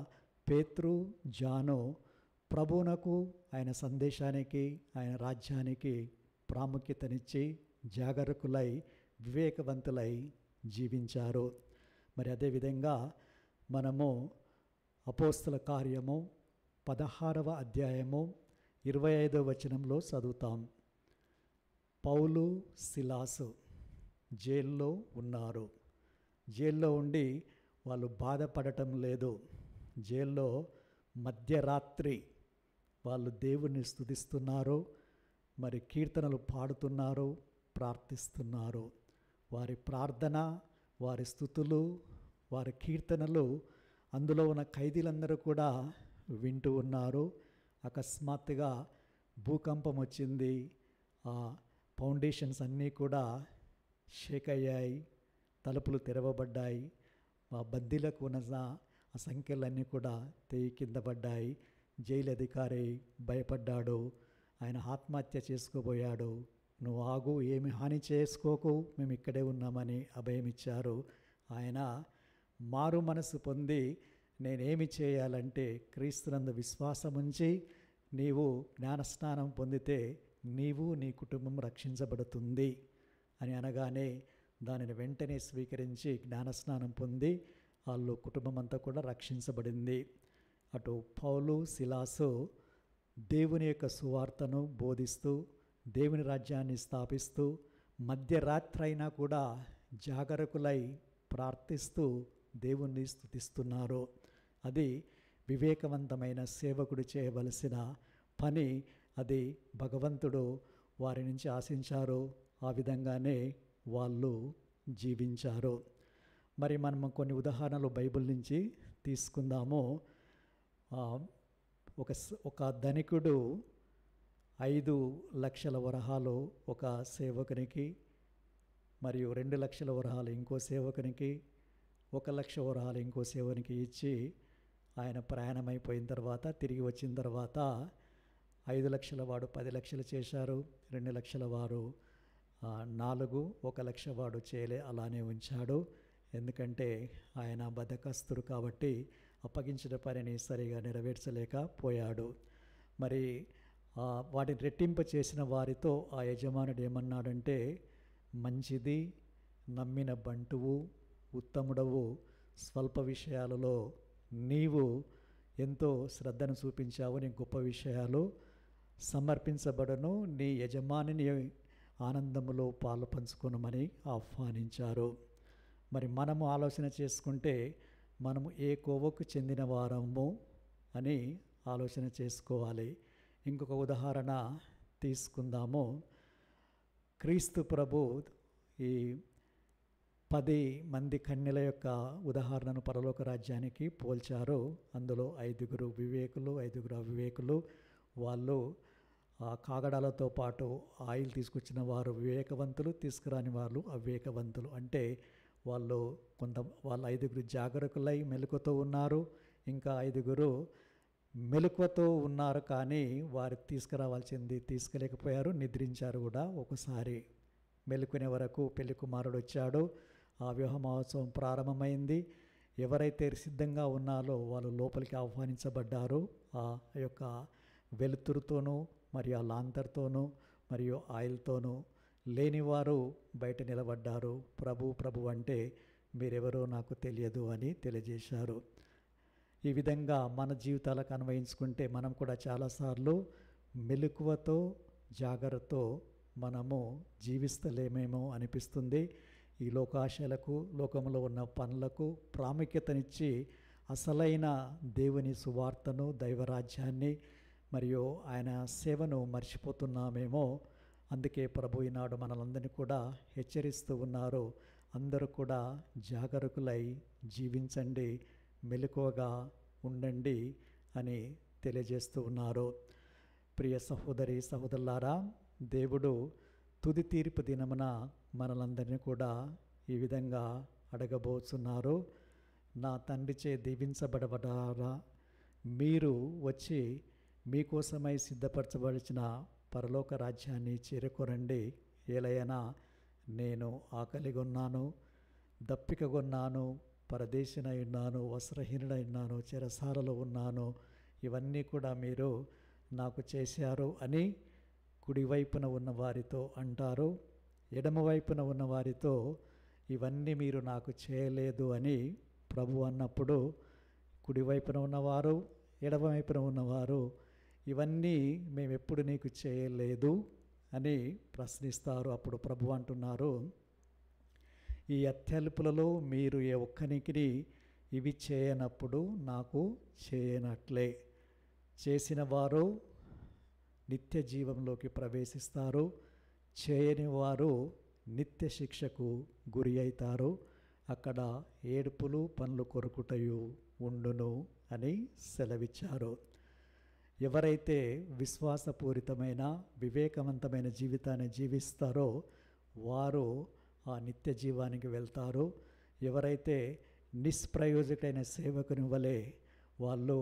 పేతురు, జాను ప్రభువునకు, ఆయన సందేశానికి, ఆయన రాజ్యానికి ప్రాముఖ్యతనిచ్చి జాగరూకులై, వివేకవంతులై జీవించారు. మరి అదేవిధంగా మనము అపోస్తల కార్యము 16వ అధ్యాయము 25వ వచనంలో చదువుతాం. పౌలు, సిలాసు జైల్లో ఉన్నారు. జైల్లో ఉండి వాళ్ళు బాధపడటం లేదు. జైల్లో మధ్యరాత్రి వాళ్ళు దేవుణ్ణి స్తుతిస్తున్నారు, మరి కీర్తనలు పాడుతున్నారు, ప్రార్థిస్తున్నారు. వారి ప్రార్థన, వారి స్తుతులు, వారి కీర్తనలు అందులో ఉన్న ఖైదీలందరూ కూడా వింటూ ఉన్నారు. అకస్మాత్తుగా భూకంపం వచ్చింది. ఆ ఫౌండేషన్స్ అన్నీ కూడా షేక్ అయ్యాయి, తలుపులు తెరవబడ్డాయి. ఆ బందీలకు ఉన్న ఆ సంఖ్యలన్నీ కూడా తెగి కింద పడ్డాయి. జైలు అధికారి భయపడ్డాడు. ఆయన ఆత్మహత్య చేసుకోబోయాడు. నువ్వు ఆగు, ఏమి హాని చేసుకోకు, మేము ఇక్కడే ఉన్నామని అభయం ఇచ్చారు. ఆయన మారు మనసు పొంది నేనేమి చేయాలంటే క్రీస్తునందు విశ్వాసం ఉంచి నీవు జ్ఞానస్నానం పొందితే నీవు నీ కుటుంబం రక్షించబడుతుంది అని అనగానే దానిని వెంటనే స్వీకరించి జ్ఞానస్నానం పొంది వాళ్ళు కుటుంబం అంతా కూడా రక్షించబడింది. అటు పౌలు, సిలాసు దేవుని యొక్క సువార్తను బోధిస్తూ దేవుని రాజ్యాన్ని స్థాపిస్తూ మధ్యరాత్రి అయినా కూడా జాగరూకులై ప్రార్థిస్తూ దేవుణ్ణి స్తుతిస్తున్నారు. అది వివేకవంతమైన సేవకుడు చేయవలసిన పని. అది భగవంతుడు వారి నుంచి ఆశించారు. ఆ విధంగానే వాళ్ళు జీవించారు. మరి మనం కొన్ని ఉదాహరణలు బైబిల్ నుంచి తీసుకుందాము. ఒక ధనికుడు 5 లక్షల వరహాలు ఒక సేవకునికి, మరియు 2 లక్షల వరహాలు ఇంకో సేవకునికి, 1 లక్ష వరహాలు ఇంకో సేవకునికి ఇచ్చి ఆయన ప్రయాణం అయిపోయిన తర్వాత తిరిగి వచ్చిన తర్వాత 5 లక్షల వాడు 10 లక్షలు చేశారు, 2 లక్షల వారు 4 1,00,000 వాడు చేయలే, అలానే ఉంచాడు. ఎందుకంటే ఆయన బద్ధకస్తుడు కాబట్టి అప్పగించిన పనిని సరిగా నెరవేర్చలేకపోయాడు. మరి వాటిని రెట్టింప చేసిన వారితో ఆ యజమానుడు ఏమన్నాడంటే, మంచిది, నమ్మిన బంటువు, ఉత్తముడవు, స్వల్ప విషయాలలో నీవు ఎంతో శ్రద్ధను చూపించావు, నీ గొప్ప విషయాలు సమర్పించబడను, నీ యజమానిని ఆనందములో పాలు పంచుకొనమని ఆహ్వానించారు. మరి మనము ఆలోచన చేసుకుంటే మనము ఏ కోవకు చెందిన వారము అని ఆలోచన చేసుకోవాలి. ఇంకొక ఉదాహరణ తీసుకుందాము. క్రీస్తు ప్రభు ఈ 10 మంది కన్యల యొక్క ఉదాహరణను పరలోక రాజ్యానికి పోల్చారు. అందులో 5 వివేకులు, 5 అవివేకులు. వాళ్ళు కాగడాలతో పాటు ఆయిల్ తీసుకొచ్చిన వారు వివేకవంతులు, తీసుకురాని వాళ్ళు అవివేకవంతులు. అంటే వాళ్ళు 5 జాగరూకులై మెలకువతో ఉన్నారు, ఇంకా 5 మెలకువతో ఉన్నారు, కానీ వారు తీసుకురావాల్సింది తీసుకెళ్ళకపోయారు, నిద్రించారు కూడా. ఒకసారి మెలుకునే వరకు పెళ్లి కుమారుడు వచ్చాడు, ఆ వివాహ మహోత్సవం ప్రారంభమైంది. ఎవరైతే సిద్ధంగా ఉన్నారో వాళ్ళు లోపలికి ఆహ్వానించబడ్డారు. ఆ యొక్క వెలుతురుతోనూ మరియు ఆ లాంతర్తోనూ మరియు ఆయిల్తోనూ. లేనివారు బయట నిలబడ్డారు. ప్రభు అంటే మీరెవరో నాకు తెలియదు అని తెలియజేశారు. ఈ విధంగా మన జీవితాలకు అన్వయించుకుంటే మనం కూడా చాలాసార్లు మెలకువతో జాగ్రత్తతో మనము జీవిస్తలేమేమో అనిపిస్తుంది. ఈ లోకాశలకు, లోకంలో ఉన్న పనులకు ప్రాముఖ్యతనిచ్చి అసలైన దేవుని సువార్తను, దైవరాజ్యాన్ని మరియు ఆయన సేవను మర్చిపోతున్నామేమో. అందుకే ప్రభు ఈనాడు మనలందరినీ కూడా హెచ్చరిస్తూ ఉన్నారు. అందరూ కూడా జాగరూకులై జీవించండి, మెలకువగా ఉండండి అని తెలియజేస్తూ ఉన్నారు. ప్రియ సహోదరి సహోదరులారా, దేవుడు తుది తీర్పు దినమున మనలందరినీ కూడా ఈ విధంగా అడగబోతున్నారు. నా తండ్రిచే దీవించబడబడారా, మీరు వచ్చి మీకోసమై సిద్ధపరచబడిన పరలోక రాజ్యాన్ని చేరుకోరండి. ఏలైనా నేను ఆకలిగొన్నాను, దప్పికగొన్నాను, పరదేశినై ఉన్నాను, వస్త్రహీనుడై ఉన్నాను, చెరసాలలో ఉన్నాను, ఇవన్నీ కూడా మీరు నాకు చేశారు అని కుడివైపున ఉన్న వారితో అంటారు. ఎడమవైపున ఉన్న వారితో ఇవన్నీ మీరు నాకు చేయలేదు అని ప్రభు అన్నప్పుడు, కుడివైపున ఉన్నవారు, ఎడమవైపున ఉన్నవారు ఇవన్నీ మేమెప్పుడు నీకు చేయలేదు అని ప్రశ్నిస్తారు. అప్పుడు ప్రభు అంటున్నారు, ఈ అత్యల్పులలో మీరు ఏ ఒక్కనికి ఇవి చేయనప్పుడు నాకు చేయనట్లే. చేసిన వారు నిత్య జీవంలోకి ప్రవేశిస్తారు, చేయని వారు నిత్య శిక్షకు గురి అవుతారు. అక్కడ ఏడుపులు పండ్లు కొరుకుటయు ఉండును అని సెలవిచ్చారు. ఎవరైతే విశ్వాసపూరితమైన వివేకవంతమైన జీవితాన్ని జీవిస్తారో వారు ఆ నిత్య జీవానికి వెళ్తారు. ఎవరైతే నిష్ప్రయోజకమైన సేవకుని వలె వాళ్ళు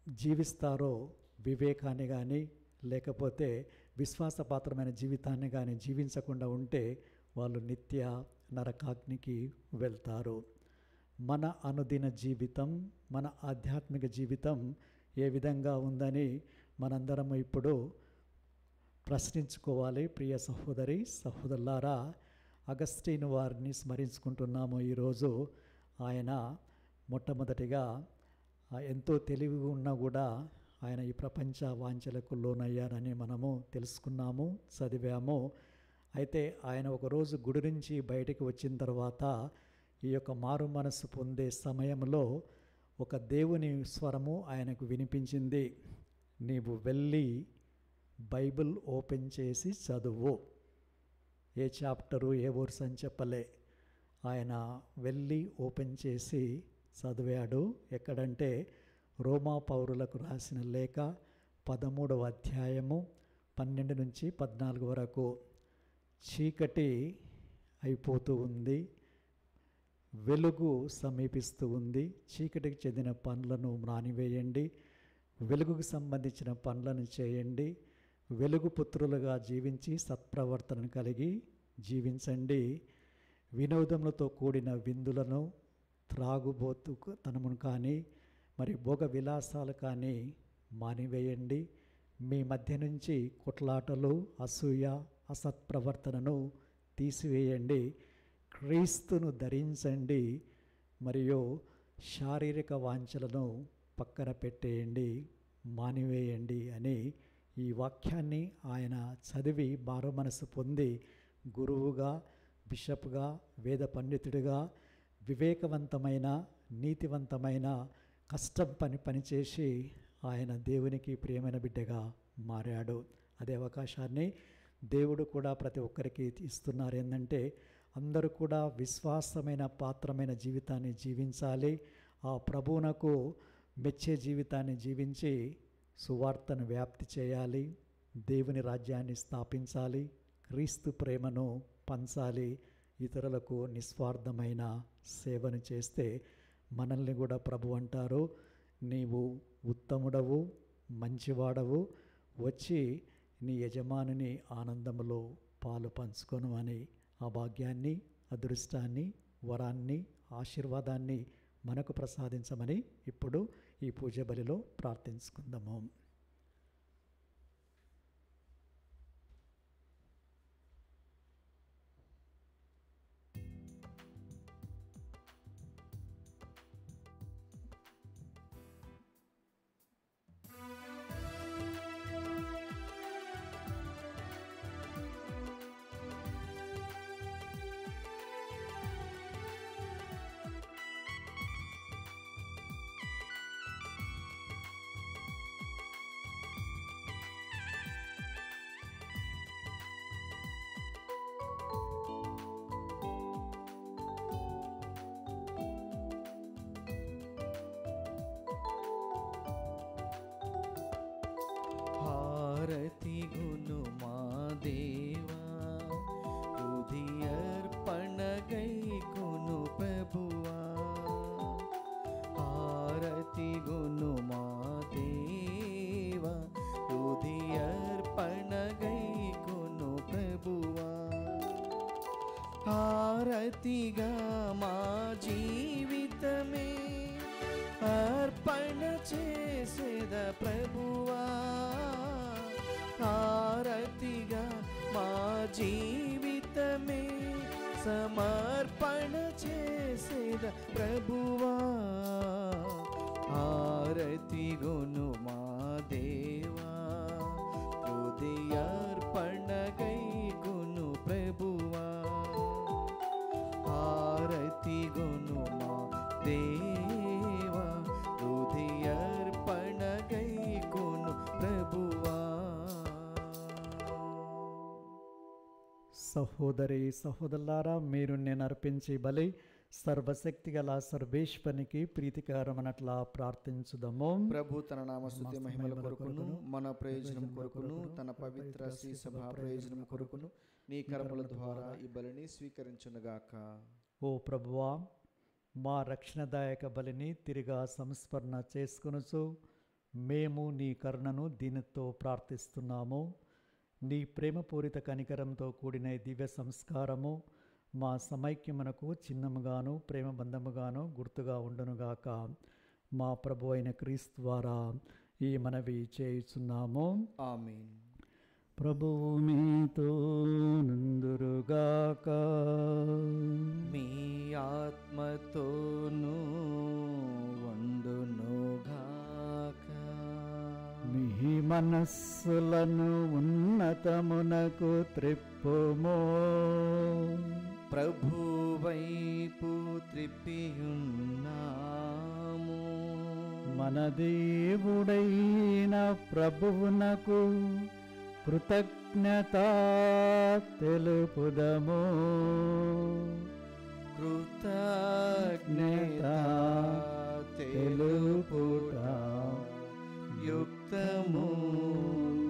జీవిస్తారో, వివేకాన్ని కానీ లేకపోతే విశ్వాసపాత్రమైన జీవితాన్ని కానీ జీవించకుండా ఉంటే వాళ్ళు నిత్య నరకాగ్నికి వెళ్తారు. మన అనుదిన జీవితం, మన ఆధ్యాత్మిక జీవితం ఏ విధంగా ఉందని మనందరం ఇప్పుడు ప్రశ్నించుకోవాలి. ప్రియ సహోదరి సహోదరులారా, అగస్టీన్ వారిని స్మరించుకుంటున్నాము ఈరోజు. ఆయన మొట్టమొదటిగా ఎంతో తెలివి ఉన్నా కూడా ఆయన ఈ ప్రపంచ వాంఛలకు లోనయ్యారని మనము తెలుసుకున్నాము, చదివాము. అయితే ఆయన ఒకరోజు గుడి నుంచి బయటికి వచ్చిన తర్వాత ఈ యొక్క మారు మనస్సు పొందే సమయంలో ఒక దేవుని స్వరము ఆయనకు వినిపించింది. నీవు వెళ్ళి బైబిల్ ఓపెన్ చేసి చదువు. ఏ చాప్టరు ఏ వర్స్ అని చెప్పలే, ఆయన వెళ్ళి ఓపెన్ చేసి చదివాడు. ఎక్కడంటే రోమా పౌరులకు రాసిన లేఖ 13వ అధ్యాయము 12 నుంచి 14 వరకు. చీకటి అయిపోతూ ఉంది, వెలుగు సమీపిస్తూ ఉంది. చీకటికి చెందిన పనులను మానివేయండి, వెలుగుకు సంబంధించిన పనులను చేయండి. వెలుగు పుత్రులుగా జీవించి సత్ప్రవర్తన కలిగి జీవించండి. వినోదములతో కూడిన విందులను, త్రాగుబోతుతనమును కానీ మరి భోగ విలాసాలు కానీ మానివేయండి. మీ మధ్య నుంచి కొట్లాటలు, అసూయ, అసత్ప్రవర్తనను తీసివేయండి. క్రీస్తును ధరించండి మరియు శారీరక వాంఛలను పక్కన పెట్టేయండి, మానివేయండి అని ఈ వాక్యాన్ని ఆయన చదివి మారు మనసు పొంది గురువుగా, బిషప్గా, వేద పండితుడిగా, వివేకవంతమైన, నీతివంతమైన కష్టం పనిచేసి ఆయన దేవునికి ప్రియమైన బిడ్డగా మారాడు. అదే అవకాశాన్ని దేవుడు కూడా ప్రతి ఒక్కరికి ఇస్తున్నారు. ఏంటంటే అందరూ కూడా విశ్వాసమైన పాత్రమైన జీవితాన్ని జీవించాలి. ఆ ప్రభువునకు మెచ్చే జీవితాన్ని జీవించి సువార్తను వ్యాప్తి చేయాలి, దేవుని రాజ్యాన్ని స్థాపించాలి, క్రీస్తు ప్రేమను పంచాలి, ఇతరులకు నిస్వార్థమైన సేవను చేస్తే మనల్ని కూడా ప్రభు అంటారు, నీవు ఉత్తముడవు, మంచివాడవు, వచ్చి నీ యజమానుని ఆనందములో పాలు పంచుకొను అని ఆ భాగ్యాన్ని, అదృష్టాన్ని, వరాన్ని, ఆశీర్వాదాన్ని మనకు ప్రసాదించమని ఇప్పుడు ఈ పూజ బలిలో ప్రార్థించుకుందాము. హారతి గును మా దేవా, హృదయర్పణ గైకొను ప్రభువా. హారతి గును మా దేవా, హృదయర్పణ గైకొను ప్రభువా. హారతిగా మా జీవితమే అర్పణ చేసేద ప్రభువా. హారతిగా మా జీవితమే సమర్పణ చేసేద ప్రభువా. హారతి గును మా దేవా, హృదయార్పణ గైకొను ప్రభువా. హారతి గును మా దేవా, హృదయార్పణ గైకొను ప్రభువా. సహోదరి సహోదరులారా, మీరు నేను అర్పించే బలి సర్వశక్తి గల సర్వేశ్వరునికి ప్రీతికరమనట్లా ప్రార్థించుదాము. ప్రభు తన నామస్తుతి మహిమల కొరకును, మన ప్రయోజనం కొరకును, తన పవిత్ర శ్రీ సభ ప్రయోజనం కొరకును నీ కర్మల ద్వారా ఈ బలిని స్వీకరించునుగాక. ఓ ప్రభువా, మా రక్షణదాయక బలిని తిరిగా సంస్మరణ చేసుకొనుచు మేము నీ కరుణను దీనితో ప్రార్థిస్తున్నాము. నీ ప్రేమపూరిత కనికరంతో కూడిన దివ్య సంస్కారము మా సమైక్యమునకు చిన్నముగాను ప్రేమ బంధముగాను గుర్తుగా ఉండునుగాక. మా ప్రభు అయిన క్రీస్తు ద్వారా ఈ మనవి చేయుచున్నాము. ఆమేన్. ప్రభువు మీతో నుందురుగాక. మీ ఆత్మతోనూ వండునుగాక. మీ మనస్సులను ఉన్నతమునకు త్రిప్పుము. ప్రభు వైపు త్రిప్పియున్నాము. మన దేవుడైన ప్రభువునకు కృతజ్ఞత తెలుపుదము. కృతజ్ఞత తెలుపుట యుక్తము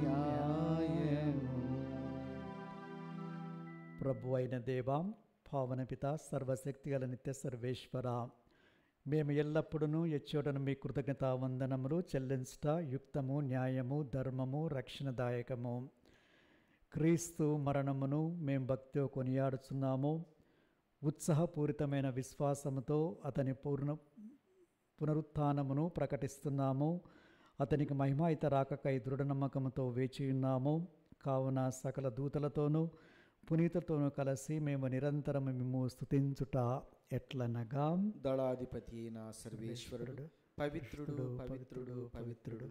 న్యాయము. ప్రభు అయిన దేవా, పావన పిత, సర్వశక్తి గల నిత్య సర్వేశ్వర, మేము ఎల్లప్పుడూ ఎచ్చోటను మీ కృతజ్ఞతా వందనములు చెల్లించుట యుక్తము, న్యాయము, ధర్మము, రక్షణదాయకము. క్రీస్తు మరణమును మేము భక్తితో కొనియాడుచున్నాము. ఉత్సాహపూరితమైన విశ్వాసముతో అతని పునరుత్థానమును ప్రకటిస్తున్నాము. అతనికి మహిమాయిత రాకకై దృఢనమ్మకంతో వేచియున్నాము. కావున సకల దూతలతోనూ పునీతతోనూ కలిసి మేము నిరంతరము మేము స్తుతించుట ఎట్లనగా, దళాధిపతి అయిన సర్వేశ్వరుడు పవిత్రుడు పవిత్రుడు పవిత్రుడు,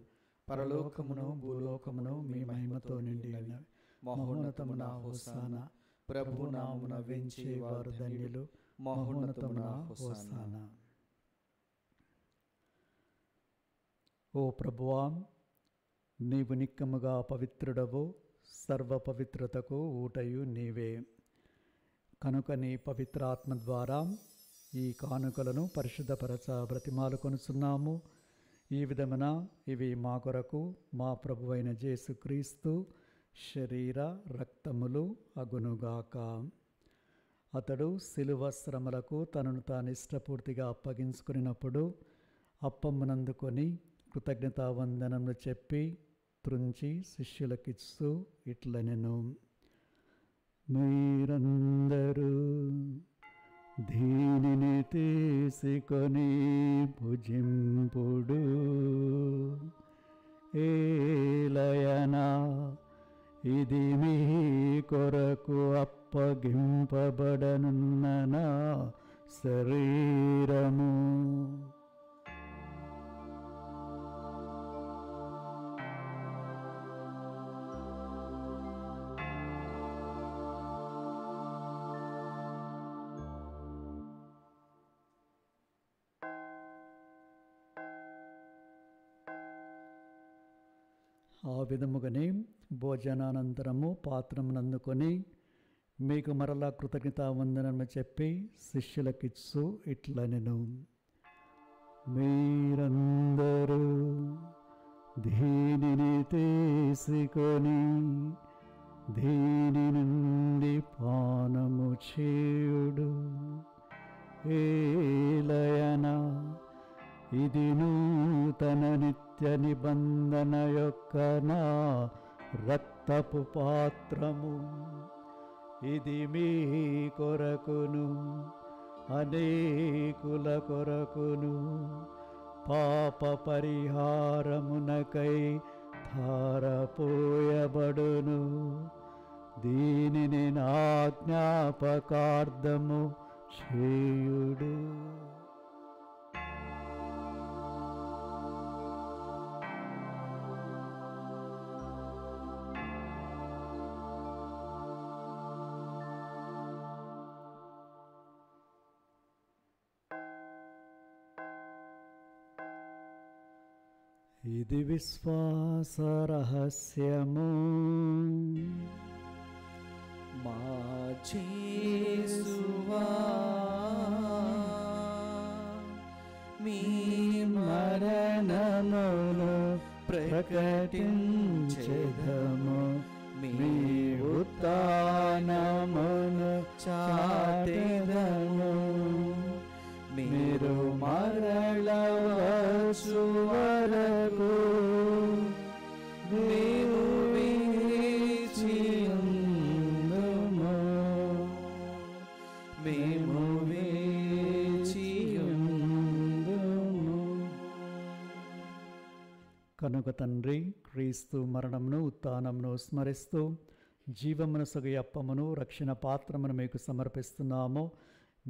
పరలోకమును భూలోకమును మీ మహిమతో నిండి ఉన్నవి. మహోన్నతమున హోసానా, ప్రభు నామమున వెంచేవారు ధన్యులు. మహోన్నతమున హోసానా. ఓ ప్రభువా, నీవు నిక్కముగా పవిత్రుడవు, సర్వ పవిత్రతకు ఊటయు నీవే. కనుక నీ పవిత్ర ఆత్మ ద్వారా ఈ కానుకలను పరిశుద్ధపరచ బ్రతిమాలుకొనుచున్నాము. ఈ విధమున ఇవి మా కొరకు మా ప్రభువైన యేసుక్రీస్తు శరీర రక్తములు అగునుగాక. అతడు శిలువ శ్రమలకు తనను తాను ఇష్టపూర్తిగా అప్పగించుకున్నప్పుడు అప్పమునందుకొని కృతజ్ఞతావందనములు చెప్పి త్రుంచి శిష్యులకిస్తూ ఇట్లనెను, మీరందరూ దీనిని తీసుకొని భుజింపుడు. ఏలయనా ఇది మీ కొరకు అప్పగింపబడనున్న నా శరీరము. ఆ విధముగానే భోజనానంతరము పాత్రమునందుకొని మీకు మరలా కృతజ్ఞతావందనము చెప్పి శిష్యులకిచ్చు ఇట్లనెను, మీరందరూ దీనిని తీసుకొని దీని నుండి పానము చేయుడు. ఏలయనా ఇది నూతన నిత్య నిబంధన యొక్క నా రక్తపు పాత్రము. ఇది మీ కొరకును అనేకుల కొరకును పాప పరిహారమునకై ధారపోయబడును. దీనిని నా జ్ఞాపకార్థము చేయుడు. ఇది విశ్వాస రహస్యము. మా యేసువా, మీ మరణమును ప్రకటించెదము, మీ ఉత్థానమును చాటెదము. మీరు మరల వచ్చు వరకు మేము వేచియుందుము. మేము వేచియుందుము. కనుక తండ్రి, క్రీస్తు మరణమును ఉత్థానమును స్మరిస్తూ జీవమునసగు అప్పమును రక్షణ పాత్రమును మీకు సమర్పిస్తున్నాము.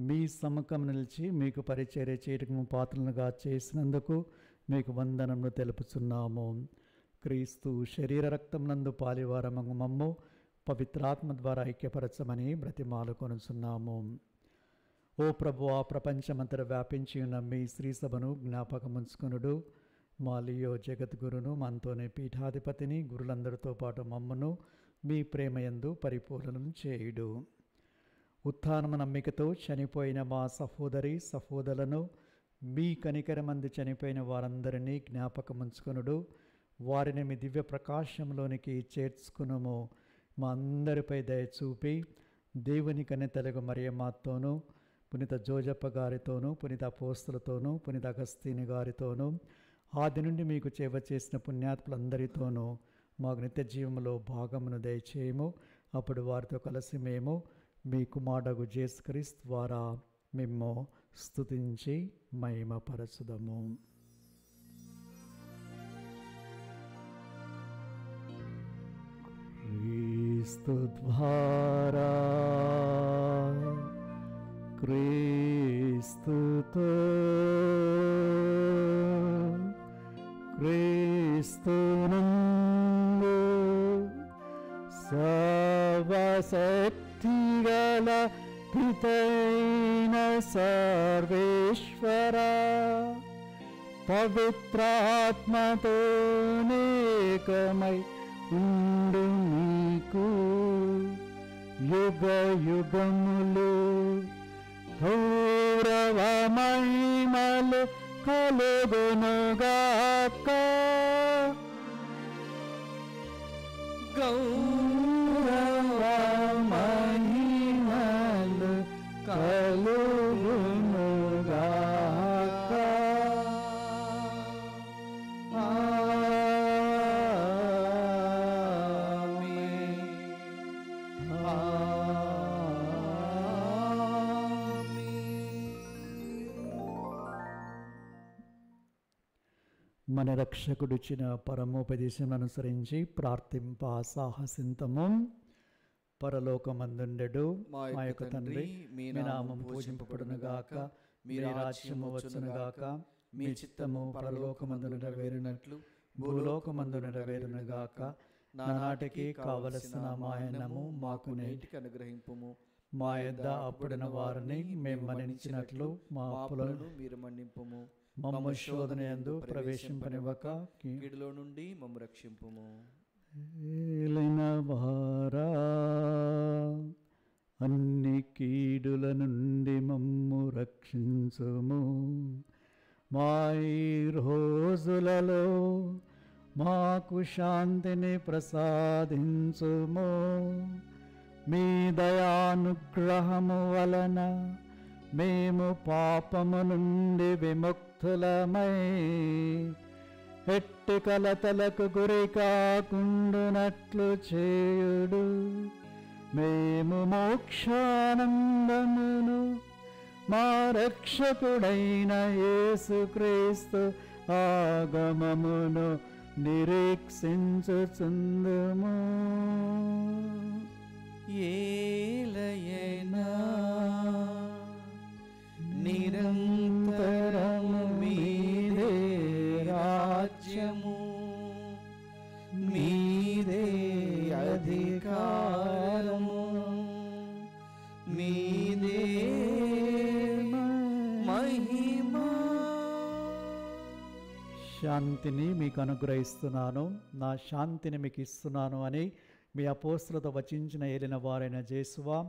మీ సమ్మకం నిలిచి మీకు పరిచర్య చేయటము పాత్రలుగా చేసినందుకు మీకు వందనమును తెలుపుచున్నాము. క్రీస్తు శరీర రక్తమునందు పాలివారమగు మమ్ము పవిత్రాత్మ ద్వారా ఐక్యపరచమని బ్రతిమాలుకొనుచున్నాము. ఓ ప్రభువా, ప్రపంచమంతట వ్యాపించి ఉన్న మీ శ్రీ సభను జ్ఞాపకముంచుకొనుడు. మా లియో జగద్గురును, మనతోనే పీఠాధిపతిని, గురులందరితో పాటు మమ్మను మీ ప్రేమయందు పరిపూర్ణం చేయుడు. ఉత్థానము నమ్మికతో చనిపోయిన మా సహోదరి సహోదరులను, మీ కనికరమందు చనిపోయిన వారందరినీ జ్ఞాపకముంచుకొనుడు. వారిని మీ దివ్య ప్రకాశంలోనికి చేర్చుకునము. మా అందరిపై దయ చూపి దేవుని కన్నె తెలుగు మరియమ్మతోనూ పునీత జోజప్ప గారితోనూ, పునీత అపోస్తులతోనూ, పునీత అగస్తీని గారితోనూ, ఆది నుండి మీకు సేవ చేసిన పుణ్యాత్ములందరితోనూ మాకు నిత్య జీవంలో భాగమును దయచేయము. అప్పుడు వారితో కలిసి మేము మీ కుమారుడగు యేసుక్రీస్తు ద్వారా మిమ్ము స్తుతించి మహిమపరచుదము. క్రీస్తు ద్వారా, క్రీస్తుతో, క్రీస్తునందు సర్వశక్తిగల పితైన సర్వేశ్వర పవిత్రాత్మతో నేకమై ఉండు నీకు యుగ యుగములు గౌరవ మహిమలు కలుగునుగాక. గౌరవ మహిమలు కలుగునుగాక. మన రక్షకుడిచ్చిన పరమోపదేశం అనుసరించి ప్రార్థింప సాహసింతము. పరలోకమందుండెడు మా యొక్క తండ్రి, మీ నామం పూజింపబడునుగాక, మీ రాజ్యము వచ్చునుగాక, మీ చిత్తము పరలోకమందు నెరవేరునట్లు భూలోకమందు నెరవేరునుగాక. నానాటికి కావలసిన మా అన్నము మాకు నేటికి అనుగ్రహింపుము. మా యొద్ద అప్పుడైన వారిని మేము మన్నించినట్లు మా అప్పులను మీరు మన్నింపుము. మమ్మ శోధన యందు ప్రవేశింపనివ్వక కీడులో నుండి మమ్ము రక్షింపుము. ఏలైన వారా, అన్ని కీడుల నుండి మమ్ము రక్షించుము. మా ఈ రోజులలో మాకు శాంతిని ప్రసాదించుము. మీ దయానుగ్రహము వలన మేము పాపము నుండి విముక్తులమై ఎట్టి కలతలకు గురి కాకుండునట్లు చేయుడు. మేము మోక్షానందమును మా రక్షకుడైన యేసుక్రీస్తు ఆగమమును నిరీక్షించుచుందుము. ఏలయనా నిరంతరము మీదే రాజ్యము, మీదే అధికారము, మీదే మహిమ. శాంతిని మీకు అనుగ్రహిస్తున్నాను, నా శాంతిని మీకు ఇస్తున్నాను అని మీ అపోస్తులతో వచించిన ఏలిన వారైన యేసువా,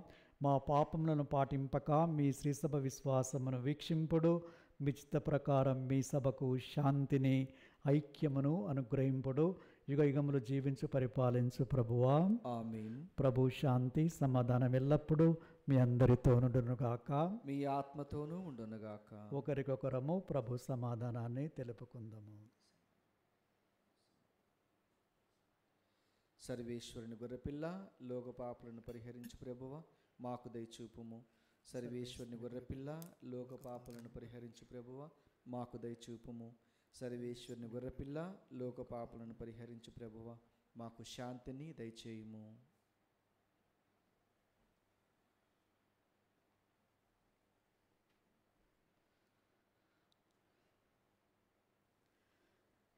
మా పాపములను పాటింపక మీ శ్రీసభ విశ్వాసమును వీక్షింపుడు. మీ చిత్త ప్రకారం మీ సభకు శాంతిని ఐక్యమును అనుగ్రహింపుడు. యుగ యుగములు జీవించు పరిపాలించు ప్రభువా. ఆమేన్. ప్రభు శాంతి సమాధానం ఎల్లప్పుడూ మీ అందరితో ఉండునుగాక, మీ ఆత్మతోనూ ఉండునుగాక. ఒకరికొకరము ప్రభు సమాధానాన్ని తెలుపుకుందాము. సర్వేశ్వరుని గొర్రెపిల్ల, లోక పాపులను పరిహరించు ప్రభువా, మాకు దయచూపుము. సర్వేశ్వరుని గొర్రెపిల్ల, లోక పాపులను పరిహరించు ప్రభువా, మాకు దయచూపుము. సర్వేశ్వరుని గొర్రెపిల్ల, లోక పాపులను పరిహరించు ప్రభువా, మాకు శాంతిని దయచేయుము.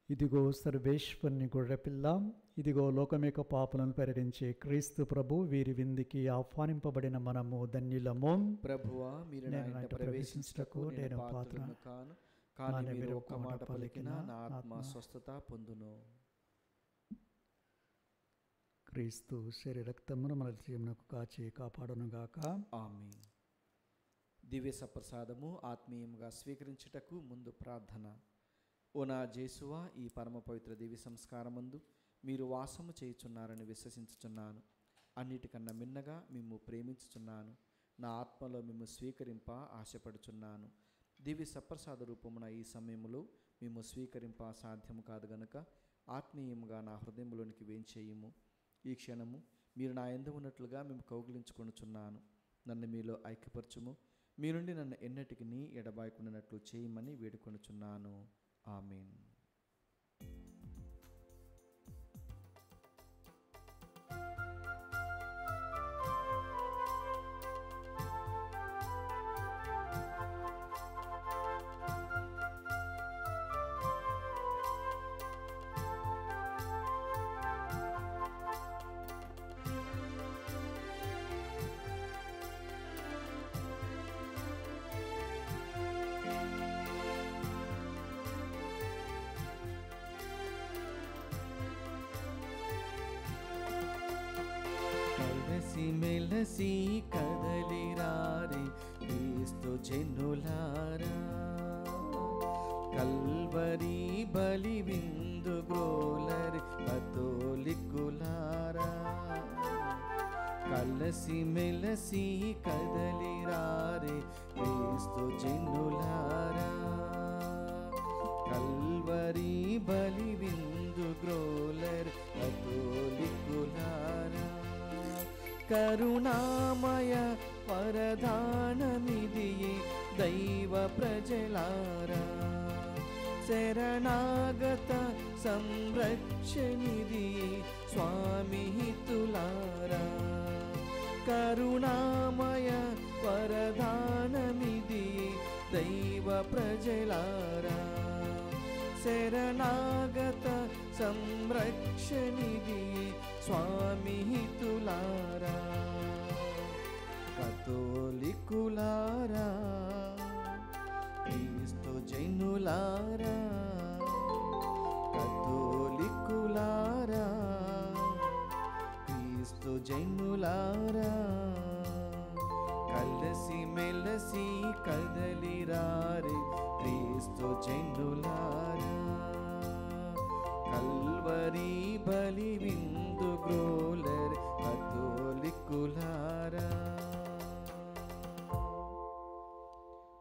ఇదిగో సర్వేశ్వరుని గొర్రెపిల్ల, ఇదిగో లోకం యొక్క పాపలను పరిహరించే క్రీస్తు ప్రభు, వీరి విందుకి ఆహ్వానింపబడిన మనము ధన్యులము. ప్రభువా, మీరు నా ఇంట ప్రవేశించుటకు నేను పాత్రను కాను, కానీ మీరు ఒక్క మాట పలికినా నా ఆత్మ స్వస్థత పొందును. క్రీస్తు శరీర రక్తమును మన జీవనకు కాచి కాపాడునుగాక. ఆమేన్. దివ్య సప్రసాదము ఆత్మీయంగా స్వీకరించుటకు ముందు ప్రార్థన. ఓ నా యేసువా, ఈ పరమ పవిత్ర దివ్య సంస్కారమందు మీరు వాసము చేయుచున్నారని విశ్వసించుచున్నాను. అన్నిటికన్నా మిన్నగా మిమ్ము ప్రేమించుచున్నాను. నా ఆత్మలో మేము స్వీకరింప ఆశపడుచున్నాను. దివ్య సప్రసాద రూపమున ఈ సమయంలో మేము స్వీకరింప సాధ్యము కాదు గనుక ఆత్మీయముగా నా హృదయంలోనికి వేంచేయము. ఈ క్షణము మీరు నా యందు ఉన్నట్లుగా మేము కౌగిలించుకొనుచున్నాను. నన్ను మీలో ఐక్యపరచుము. మీ నుండి నన్ను ఎన్నటికి ఎడబాయకుండానట్లు చేయమని వేడుకొనుచున్నాను. ఆమేన్. కలసి మెలసి కదలిరారే క్రీస్తు జనులారా, కల్వరి బలి విందు గ్రోలరి కతోలికులారా. కలసి మెలసి కదలిరారే క్రీస్తు జనులారా, కల్వరి బలి విందు గ్రోలరి కతోలికులారా. కరుణామయ వరదానమిదియే దైవ ప్రజలారా, శరణాగత సంరక్షణిదియే స్వామి హితులారా. కరుణామయ వరదానమిదియే దైవ ప్రజలారా, శరణాగత సంరక్షణిదియే స్వామి హితులారా. కతోలికులారా, క్రీస్తు జనులారా, కతోలికులారా, క్రీస్తు జనులారా. కలసి మెలసి కదలిరారే క్రీస్తు జనులారా, కల్వరి బలి విందు గ్రోలరి కతోలికులారా.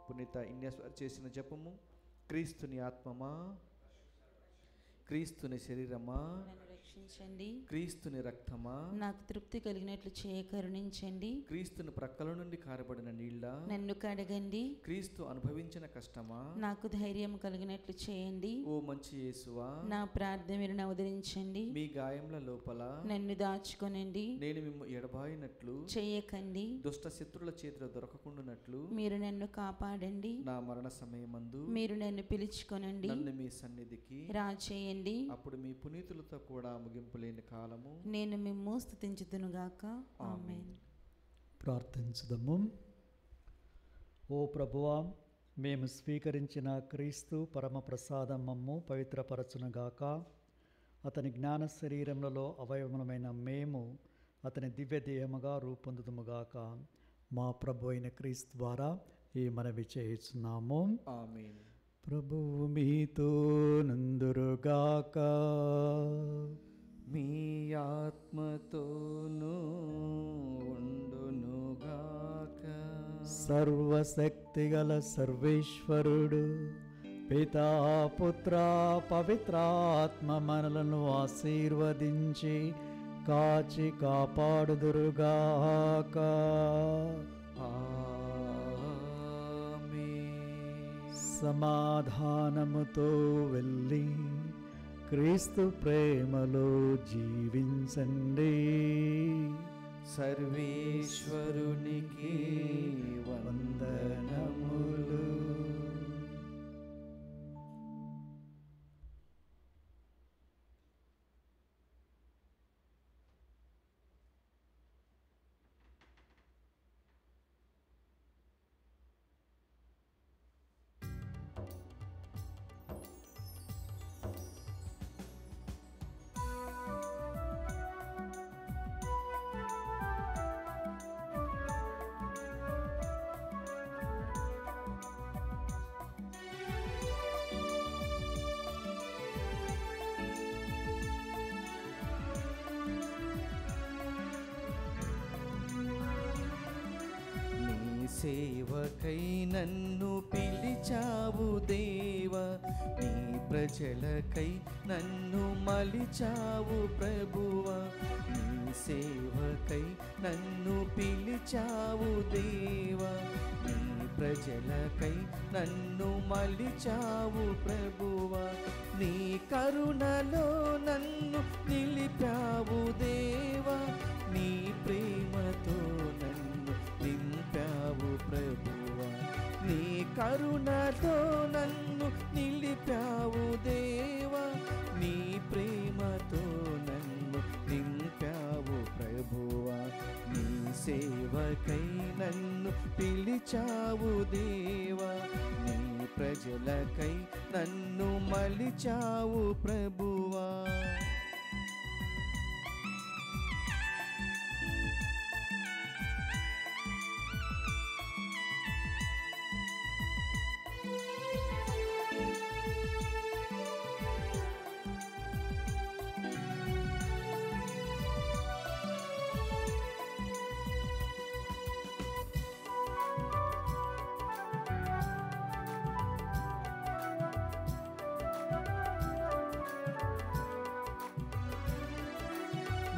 పునీత ఇన్యాస్ చేసిన జపము. క్రీస్తుని ఆత్మమా, క్రీస్తుని శరీరమా, నన్ను రక్షించండి. క్రీస్తుని రక్తమా, నాకు తృప్తి కలిగినట్లు చేయ కరుణించండి. క్రీస్తుని ప్రక్కల నుండి కారబడిన నీళ్ళ, నన్ను కడగండి. క్రీస్తు అనుభవించిన కష్టమా, నాకు ధైర్యం కలిగినట్లు చేయండి. ఓ మంచి యేసువా, నా ప్రార్థన మీరు ఉదరించండి. మీ గాయముల లోపల నన్ను దాచుకొనండి. నేను మిమ్ము ఎడబాయినట్లు చేయకండి. దుష్ట శత్రుల చేతిలో దొరకకుండానట్లు మీరు నన్ను కాపాడండి. నా మరణ సమయమందు మీరు నన్ను పిలుచుకొనండి. నన్ను మీ సన్నిధికి రాచేయండి. అప్పుడు మీ పునీతులతో కూడా ముగింపు లేని కాలము నేను మిమ్ము స్తుతించుదునుగాక. ఆమేన్. ప్రార్థించుదము. ఓ ప్రభువా, మేము స్వీకరించిన క్రీస్తు పరమ ప్రసాదం మమ్ము పవిత్రపరచునుగాక. అతని జ్ఞాన శరీరములలో అవయవములమైన మేము అతని దివ్య దేహముగా రూపొందుదుముగాక. మా ప్రభు అయిన క్రీస్తు ద్వారా ఈ మనవి చేయుచున్నాము. ఆమేన్. ప్రభువు మీతో నందురుగాక. మీ ఆత్మతోనూ ఉండునుగాక. సర్వశక్తిగల సర్వేశ్వరుడు పితా పుత్ర పవిత్రాత్మ మనలను ఆశీర్వదించి కాచి కాపాడుదురుగాక. సమాధానముతో వెళ్ళి క్రీస్తు ప్రేమలో జీవించండి. సర్వేశ్వరునికి వందనములు. సేవకై నన్ను పిలిచావు దేవా, నీ ప్రజలకై నన్ను మలిచావు ప్రభువా. నీ సేవకై నన్ను పిలిచావు దేవా, నీ ప్రజలకై నన్ను మలిచావు ప్రభువా. నీ కరుణలో నన్ను నిలిపావు దేవా, నీ ప్రేమతో నన్ను నింపావు ప్రభువా. నీ కరుణతో నన్ను నిలిపావు దేవా, నీ ప్రేమతో నన్ను నింపావు ప్రభువా. నీ సేవకై నన్ను పిలిచావు దేవా, నీ ప్రజలకై నన్ను మలిచావు ప్రభువా.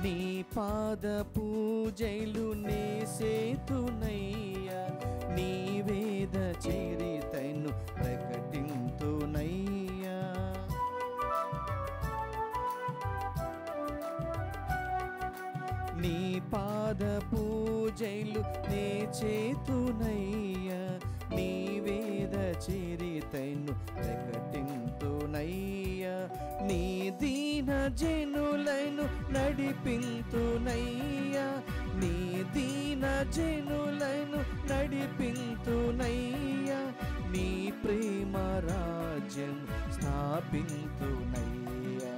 నీ పాద పూజలు నే సేతునయ్యా, నీ వేద చరితను ప్రకటింతునయ్యా. నీ పాద పూజలు నే చేతునయ్యా, నీ వేద చరితను ప్రకటింతునయ్యా. నీ దీన జనులను నడిపింతునయ్యా, నీ దీన జనులను నడిపింతునయ్యా. నీ ప్రేమ రాజ్యం స్థాపింతునయ్యా,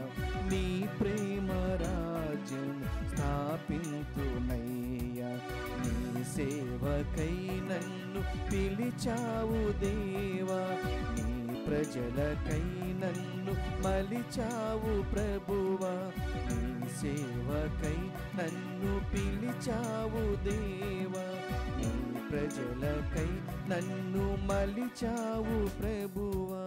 నీ ప్రేమ రాజ్యం స్థాపింతునయ్యా. నీ సేవకై నన్ను పిలిచావు దేవా, నీ ప్రజలకై నన్ను మలిచావు ప్రభువా. నీ సేవకై నన్ను పిలిచావు దేవా, నీ ప్రజలకై నన్ను మలిచావు ప్రభువా.